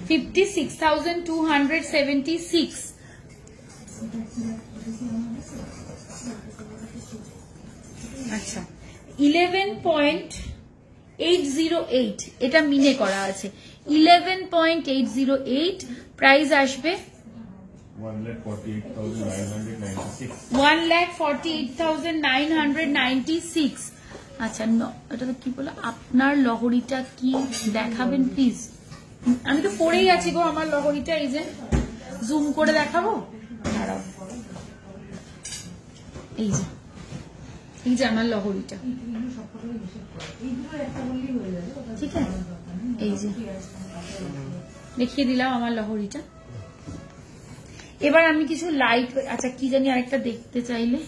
Speaker 1: 56,276 আচ্ছা 11.808 এটা মিনে করা আছে 11.808 প্রাইস আসবে 1,48,996 আচ্ছা এটা তো কি বলে আপনার লহরিটা কি দেখাবেন প্লিজ আমি তো পরেই আছি গো আমার লহরিটা এই যে জুম করে দেখাবো দাঁড়াও এই যে আমার লহরিটা ঠিক আছে এই যে দেখিয়ে দিলাম আমার লহরিটা এবার আমি কিছু লাইট আচ্ছা কি জানি আরেকটা দেখতে চাইলে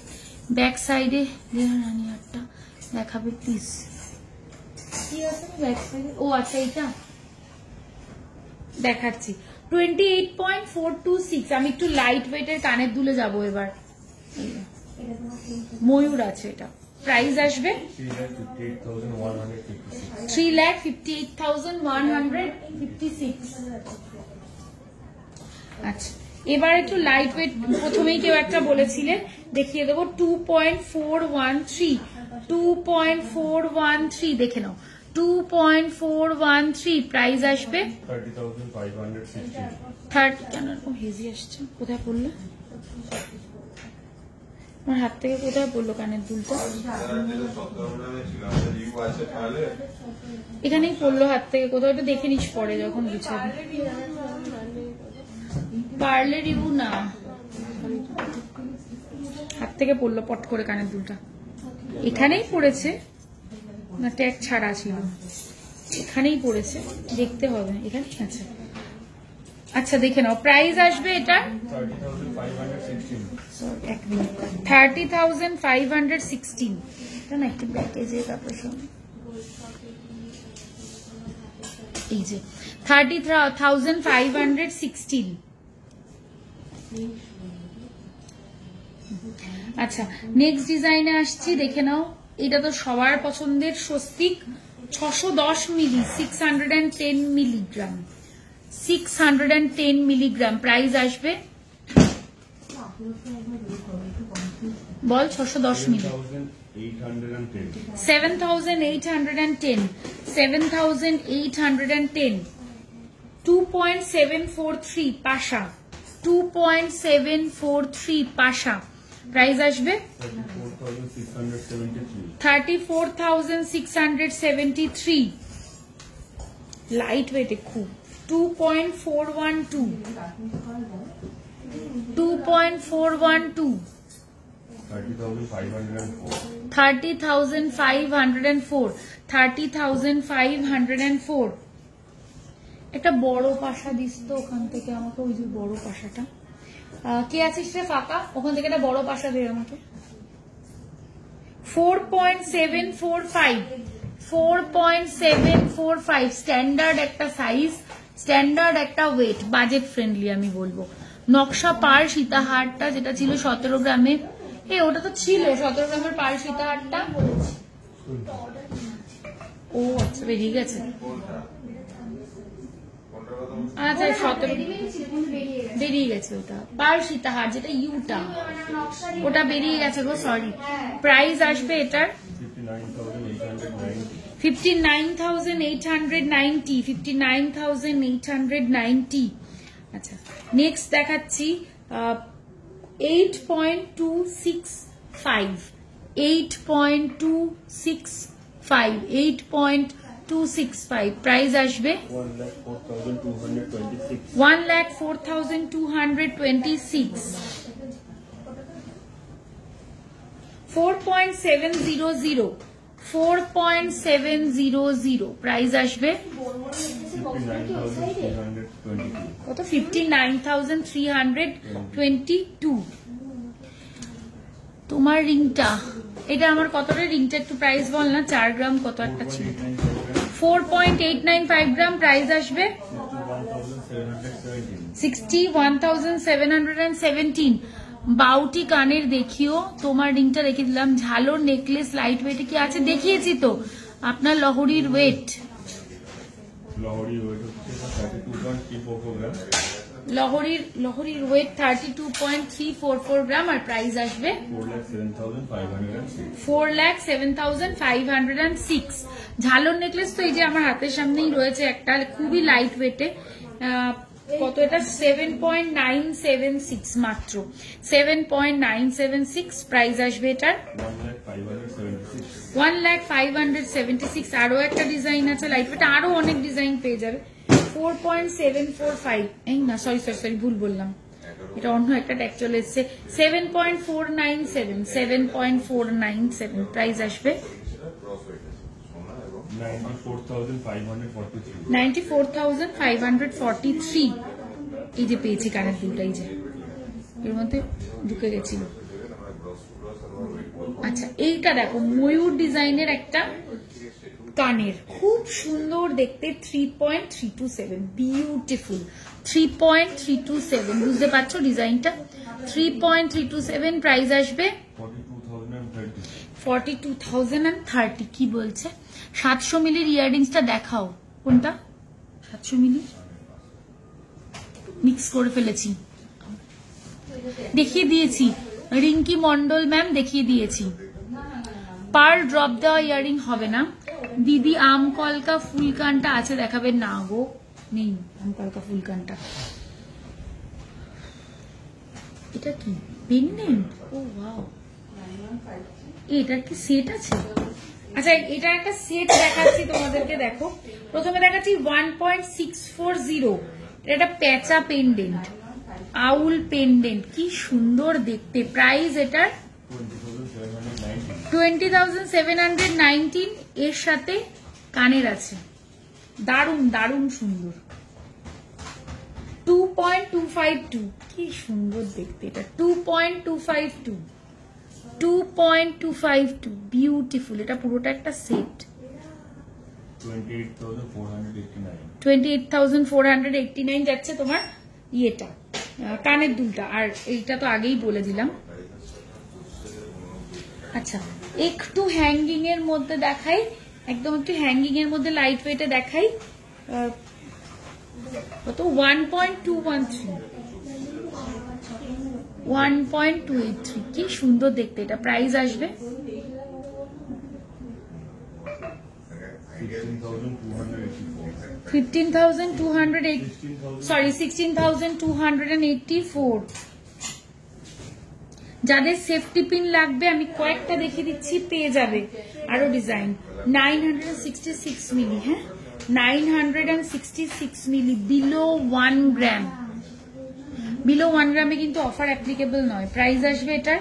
Speaker 1: ব্যাক সাইডে রানী হারটা দেখাবে প্লিজ কি আছে ব্যাক সাইডে ও আচ্ছা এটা দেখাচ্ছি 28.426 আমি একটু লাইট ওয়েটের কানের দুলে যাবো এবার ময়ূর আছে এটা প্রাইস আসবে 3,58,156 আচ্ছা এবার একটু লাইট ওয়েট প্রথমেই কেউ একটা বলেছিলেন দেখিয়ে দেবো 2.413 দেখে নাও 2.413 প্রাইস আসবে 30,516 কেন এরকম হেজি আসছে কোথায় পড়লো আমার হাত থেকে কোথায় পড়লো কানের দুলটা এখানেই পড়লো হাত থেকে কোথাও একটু দেখে নিস পরে যখন গুছাবি পার্লে রিভিউ না হাত থেকে পড়লো পট করে কানের দুলটা এখানেই পড়েছে না ট্যাগ ছাড়া ছিল এখানেই পড়েছে দেখতে হবে এখানে আছে আচ্ছা দেখে নাও প্রাইস আসবে এটা 30,516 এটা না একটু ব্যাকেজে তারপর এই যে 30,516 আচ্ছা নেক্সট ডিজাইনে আসছি দেখে নাও এটা তো সবার পছন্দের স্বস্তিক 610 মিলি 610 মিলিগ্রাম 610 মিলিগ্রাম প্রাইস আসবে বল 610 মিলি 7,810 2.743 পাশা 2.743 পাশা প্রাইস আসবে 34,673 লাইট ওয়েটে খুব 2.412 30,504 একটা বড় পাশা দিস তো ওখান থেকে আমাকে ওই যে বড় পাশাটা কে আছিস রে ফাঁকা? ওখান থেকে একটা বড় পাশা দে আমাকে। 4.745 4.745 স্ট্যান্ডার্ড একটা সাইজ, স্ট্যান্ডার্ড একটা ওয়েট, বাজেট ফ্রেন্ডলি আমি বলবো। নকশা পার সীতাহারটা যেটা ছিল 17 গ্রামে, ওটা তো ছিল 17 গ্রামের পার সীতাহারটা। ও আচ্ছা, বেরিয়ে গেছে। আচ্ছা 17 বেরিয়ে গেছে, ওটা পার সীতাহার যেটা ইউটা, ওটা বেরিয়ে গেছে গো, সরি। প্রাইস আসবে এটার 59,890 59,890। আচ্ছা নেক্সট দেখাচ্ছি 8.265 8.265 8.265 প্রাইস আসবে 1,04,226। 4.700 4.700 প্রাইস আসবে কত? 59,322। তোমার রিংটা, এটা আমার কতটা রিংটা একটু প্রাইস বল না। 4 গ্রাম কত একটা ছিল। 4.895 গ্রাম প্রাইস আসবে 61,717। বাউটি কানের দেখিও, তোমার রিংটা রেখে দিলাম। ঝালোর নেকলেস লাইট ওয়েটে কি আছে? দেখিয়েছি তো। আপনার লহরির ওয়েট, লহরির ওয়েট 32.344 গ্রাম আর প্রাইস আসবে 4,07,506। ঝালোর নেকলেস তো এই যে আমার হাতের সামনেই রয়েছে একটা, খুবই লাইট ওয়েটে। কত এটা? 7.976 মাত্র, 7.976 প্রাইস আসবে এটার 1,05,76। আরো একটা ডিজাইন আছে লাইট ওয়েট, আরো অনেক ডিজাইন পেয়ে যাবে। 4.745 এই না, সরি ভুল বললাম, এটা অন্য একটা ট্যাগ চলে এসছে। 7.497 7.497 প্রাইস আসবে 94,543। এই যে পেয়েছি কানের দুলটা, এই যে এর মধ্যে ঢুকে গেছিল। আচ্ছা এইটা দেখো, ময়ূর ডিজাইনের একটা কানের, খুব সুন্দর দেখতে। 3.327 বিউটিফুল, 3.327 বুঝতে পারছো ডিজাইনটা? 3.327 প্রাইস আসবে 42,030। কি বলছে? 700 মিলির ইয়াররিংসটা দেখাও। কোনটা? 700 মিলি মিক্স করে ফেলেছি, দেখিয়ে দিয়েছি। রিঙ্কি মন্ডল ম্যাম দেখিয়ে দিয়েছি। পার ড্রপ দেওয়া ইয়াররিং হবে না দিদি। আম কলকা ফুলকানটা আছে, দেখাবেন না গো? নেই আম কলকা ফুলকানটা। এটা কি পেন্ডেন্ট? ও ওয়াও, এটার কি সেট আছে? আচ্ছা এটা একটা সেট দেখাচ্ছি তোমাদেরকে, দেখো। প্রথমে দেখাচ্ছি 1.640, এটা প্যাচা পেন্ডেন্ট, আউল পেন্ডেন্ট, কি সুন্দর দেখতে। প্রাইস এটার 20,719। এর সাথে কানের আছে, দারুন দারুন সুন্দর। 2.252, কি সুন্দর দেখতে এটা। 2.252 2.252 বিউটিফুল। এটা পুরোটা একটা সেট। 28,489 যাচ্ছে তোমার ইয়েটা, কানের দুলটা। আর এইটা তো আগেই বলে দিলাম। আচ্ছা একটু হ্যাঙ্গিং এর মধ্যে দেখাই, একদম একটু হ্যাঙ্গিং এর মধ্যে লাইট ওয়েটে দেখাই। কত? 1.213 1.283। কি সুন্দর দেখতে এটা। প্রাইস আসবে 16,284। যাদের সেফটি পিন লাগবে আমি কয়েকটা দেখিয়ে দিচ্ছি, পেয়ে যাবে আরো ডিজাইন। 966 মিলি, হ্যাঁ 966 মিলি, বিলো 1 গ্রাম। বিলো 1 গ্রামে কিন্তু অফার অ্যাপ্লিকেবল নয়। প্রাইস আসবে এটার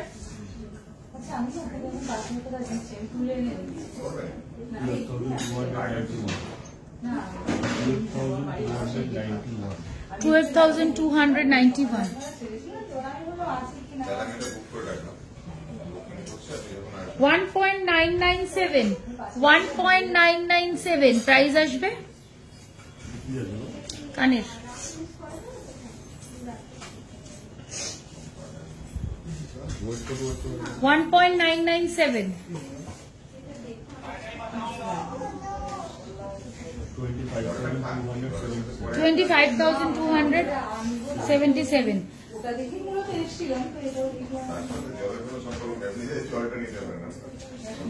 Speaker 3: 12,291
Speaker 1: 12,291. 1.997. 1.997 প্রাইস আসবে কানের। $1.997. 25,277.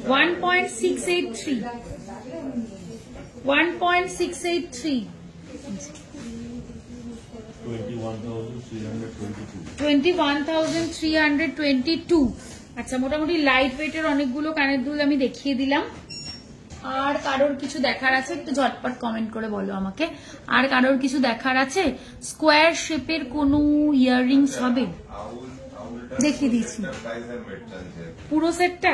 Speaker 1: 1.683. 1.683. 21,322. আচ্ছা, মোটামুটি লাইট ওয়েটের অনেকগুলো কানের দুল আমি দেখিয়ে দিলাম। আর কারোর কিছু দেখার আছে একটু ঝটপট কমেন্ট করে বলো আমাকে। আর কারোর কিছু দেখার আছে? স্কোয়ার শেপের কোনো ইয়াররিংস হবে? দেখিয়ে দিয়েছি পুরো সেটটা।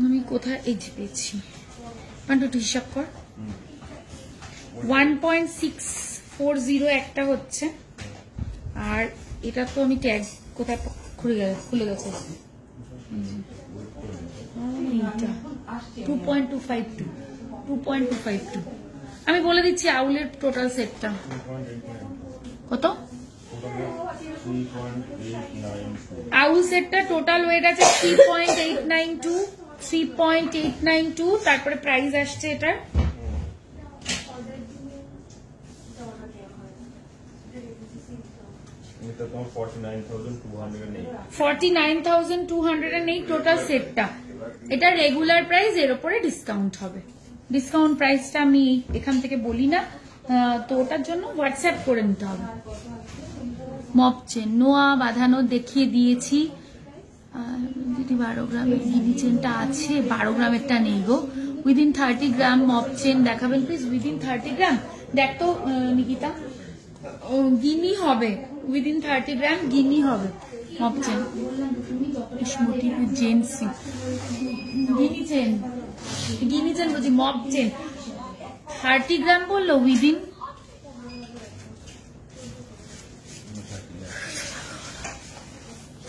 Speaker 1: আমি কোথায় এই যে পেয়েছি, 1 2 হিসাব কর। 1.640 একটা হচ্ছে, আর এটা তো আমি ট্যাগ কোথায় খুলে গেছে। 2.252 আমি বলে দিচ্ছি আউলের টোটাল সেটটা কত। আউল সেটটা টোটাল ওয়েট আছে 3.892। তারপরে প্রাইস আসছে এটা 49,208 টোটাল সেটটা। এটা রেগুলার প্রাইস, এর উপরে ডিসকাউন্ট হবে। ডিসকাউন্ট প্রাইসটা আমি এখান থেকে বলি না, তো ওটার জন্য হোয়াটসঅ্যাপ করে নিতে হবে। মপ চেন নোয়া বাঁধানো দেখিয়ে দিয়েছি। 12 গ্রামের গিনি চেনটা আছে, 12 গ্রামেরটা নেই গো। উইদিন 30 গ্রাম মপ চেন দেখাবেন প্লিজ। উইদিন 30 গ্রাম দেখ তো নিকিতা, গিনি হবে। উইদিন 30 গ্রাম গিনি হবে মপ চেন। গিনি চেন বলছি, মপ চেন 30 গ্রাম বললো। উইদিন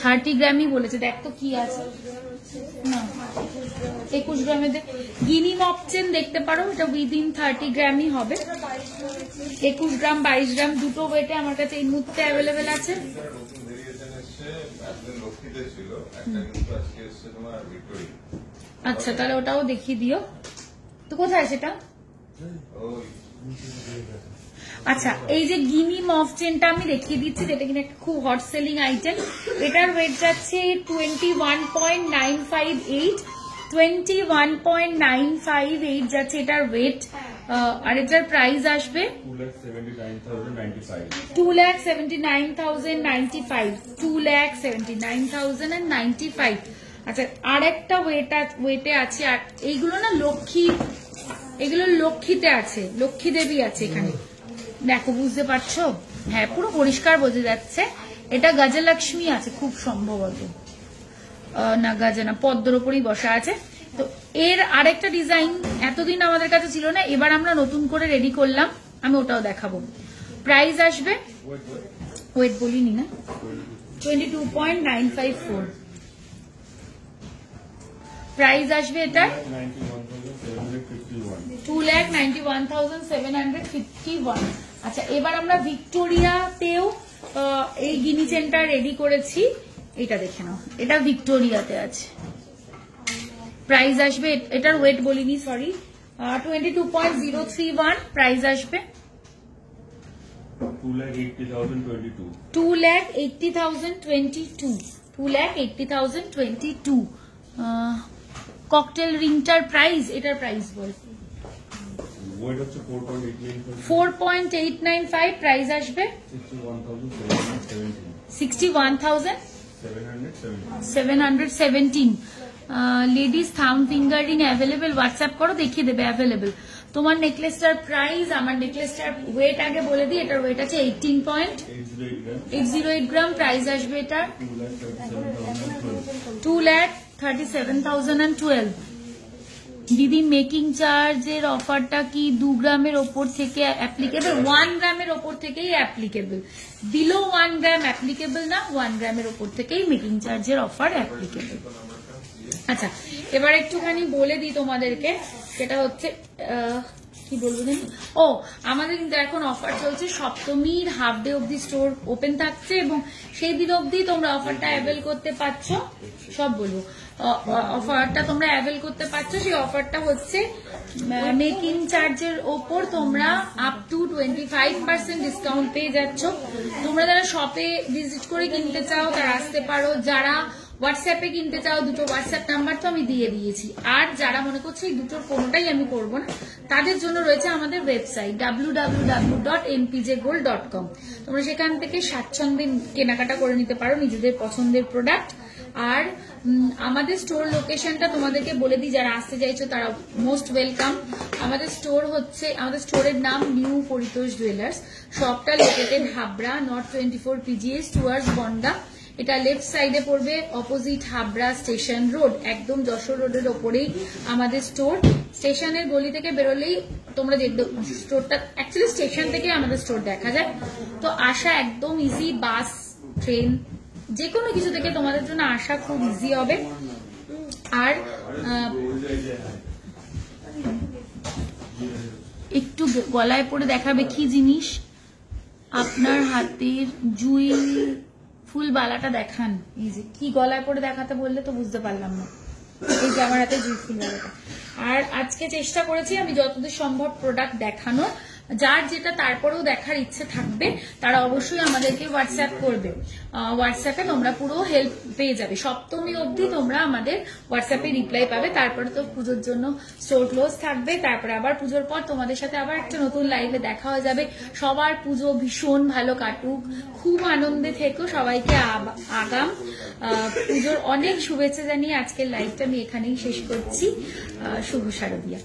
Speaker 1: 30 গ্রামই বলেছে। দেখ তো কি আছে না, 21 গ্রামে গিনি মপ চেন দেখতে পারো। এটা উইদিন 30 গ্রামই হবে। 21 গ্রাম 22 গ্রাম দুটো ওয়েটে আমার কাছে এই মুহূর্তে অ্যাভেলেবেল আছে। আচ্ছা, তাহলে ওটাও দেখিয়ে দিও। তো কোথায় সেটা? আচ্ছা, এই যে গিনি মফ চেনটা আমি দেখিয়ে দিচ্ছি, যেটা কিনা একটা খুব হট সেলিং আইটেম। এটার ওয়েট যাচ্ছে 21.958। 21.958 যাচ্ছে এটার ওয়েট। আর এটার প্রাইস আসবে 2,79,095। 2,79,095। আচ্ছা, আর একটা ওয়েটে আছে। আর এইগুলো না এগুলো লক্ষ্মীতে আছে, লক্ষ্মী দেবী আছে এখানে, দেখো বুঝতে পারছো? হ্যাঁ, পুরো পরিষ্কার বোঝা যাচ্ছে। এটা গজলক্ষ্মী আছে খুব সম্ভবত, না গজা না, পদ্মর উপরই বসা আছে। তো এর আরেকটা ডিজাইন এতদিন আমাদের কাছে ছিল না, এবার আমরা নতুন করে রেডি করলাম, আমি ওটাও দেখাবো। প্রাইস আসবে, ওয়েট বলিনি না, 22.954। প্রাইস আসবে এটা 2,91,751। আচ্ছা, এবার আমরা ভিক্টোরিয়াতেও এই গিনি চেনটা রেডি করেছি। এটা দেখে নাও, এটা ভিক্টোরিয়াতে আছে। প্রাইস আসবে, এটার ওয়েট বলিনি, সরি, 22.031। প্রাইস আসবে
Speaker 3: 2,80,022।
Speaker 1: 2,80,022। 2,80,022। ককটেল রিংটার প্রাইস, এটার প্রাইস বল।
Speaker 3: ওয়েট হচ্ছে
Speaker 1: 4.895। প্রাইস আসবে 61,717। লেডিস থাম ফিঙ্গার রিং অ্যাভেলেবেল, হোয়াটসঅ্যাপ করো, দেখিয়ে দেবে অ্যাভেলেবেল। তোমার নেকলেসটার প্রাইস, আমার নেকলেসটার ওয়েট আগে বলে দিই। এটার ওয়েট আছে 18.808 গ্রাম। প্রাইস আসবে এটার 2,37,012। দিদি মেকিং চার্জের অফারটা কি 2 গ্রামের ওপর থেকে অ্যাপ্লিকেবল? 1 গ্রামের ওপর থেকেই অ্যাপ্লিকেবল, বিলো 1 গ্রাম অ্যাপ্লিকেবল না, 1 গ্রামের ওপর থেকেই মেকিং চার্জের অফার অ্যাপ্লিকেবল। আচ্ছা, এবার একটুখানি বলে দিই তোমাদেরকে, সেটা হচ্ছে কি বলবো জানি, ও আমাদের কিন্তু এখন অফার চলছে, সপ্তমীর হাফ ডে অবধি স্টোর ওপেন থাকছে এবং সেই দিন অবধি তোমরা অফারটা অ্যাভেল করতে পারছো। সব বলবো, অফারটা তোমরা অ্যাভেল করতে পারছো। সেই অফারটা হচ্ছে মেকিং চার্জের ওপর তোমরা আপ টু 25% ডিসকাউন্ট পেয়ে যাচ্ছ। তোমরা যারা শপে ভিজিট করে কিনতে চাও তারা আসতে পারো, যারা হোয়াটসঅ্যাপে কিনতে চাও দুটো হোয়াটসঅ্যাপ নাম্বার তো আমি দিয়ে দিয়েছি, আর যারা মনে করছে এই দুটোর কোনোটাই আমি করবো না তাদের জন্য রয়েছে আমাদের ওয়েবসাইট www.npjgold.com। তোমরা সেখান থেকে স্বাচ্ছন্দ্যে কেনাকাটা করে নিতে পারো নিজেদের পছন্দের প্রোডাক্ট। আর আমাদের স্টোর লোকেশনটা তোমাদেরকে বলে দিই, যারা আসতে চাইছো তারা মোস্ট ওয়েলকাম। আমাদের স্টোর হচ্ছে, আমাদের স্টোরের নাম নিউ পরিতোষ জুয়েলার্স। শপটা located Habra, north 24 PGS towards Bongaon. এটা লেফট সাইডে পড়বে, অপোজিট হাবড়া স্টেশন রোড, একদম যশোর রোডের ওপরেই আমাদের স্টোর। স্টেশনের গলি থেকে বেরোলেই তোমরা দেখবে স্টোরটা, অ্যাকচুয়ালি স্টেশন থেকে আমাদের স্টোর দেখা যায়। তো আসা একদম ইজি, বাস ট্রেন যে কোনো কিছু থেকে তোমাদের জন্য আসা খুব ইজি হবে। আর একটু গলায় পরে দেখাবে কি জিনিস, আপনার হাতের জুয়েল ফুল বালাটা দেখান। এই যে কি গলায় পরে দেখাতে বললে তো বুঝতে পারলাম না, এই যে আমার হাতে জুয়েল ফুল বালাটা। আর আজকে চেষ্টা করেছি আমি যতদূর সম্ভব প্রোডাক্ট দেখানো, যার যেটা তারপরেও দেখার ইচ্ছে থাকবে তারা অবশ্যই আমাদেরকে হোয়াটসঅ্যাপ করবে। হোয়াটসঅ্যাপে তোমরা পুরো হেল্প পেয়ে যাবে, সপ্তমী অবধি তোমরা আমাদের হোয়াটসঅ্যাপে রিপ্লাই পাবে। তারপরে তো পুজোর জন্য স্টোর ক্লোজ থাকবে, তারপরে আবার পুজোর পর তোমাদের সাথে আবার একটা নতুন লাইভে দেখা হয়ে যাবে। সবার পুজো ভীষণ ভালো কাটুক, খুব আনন্দে থেকো, সবাইকে আগাম পুজোর অনেক শুভেচ্ছা জানিয়ে আজকের লাইভটা আমি এখানেই শেষ করছি। শুভ শারদিয়া।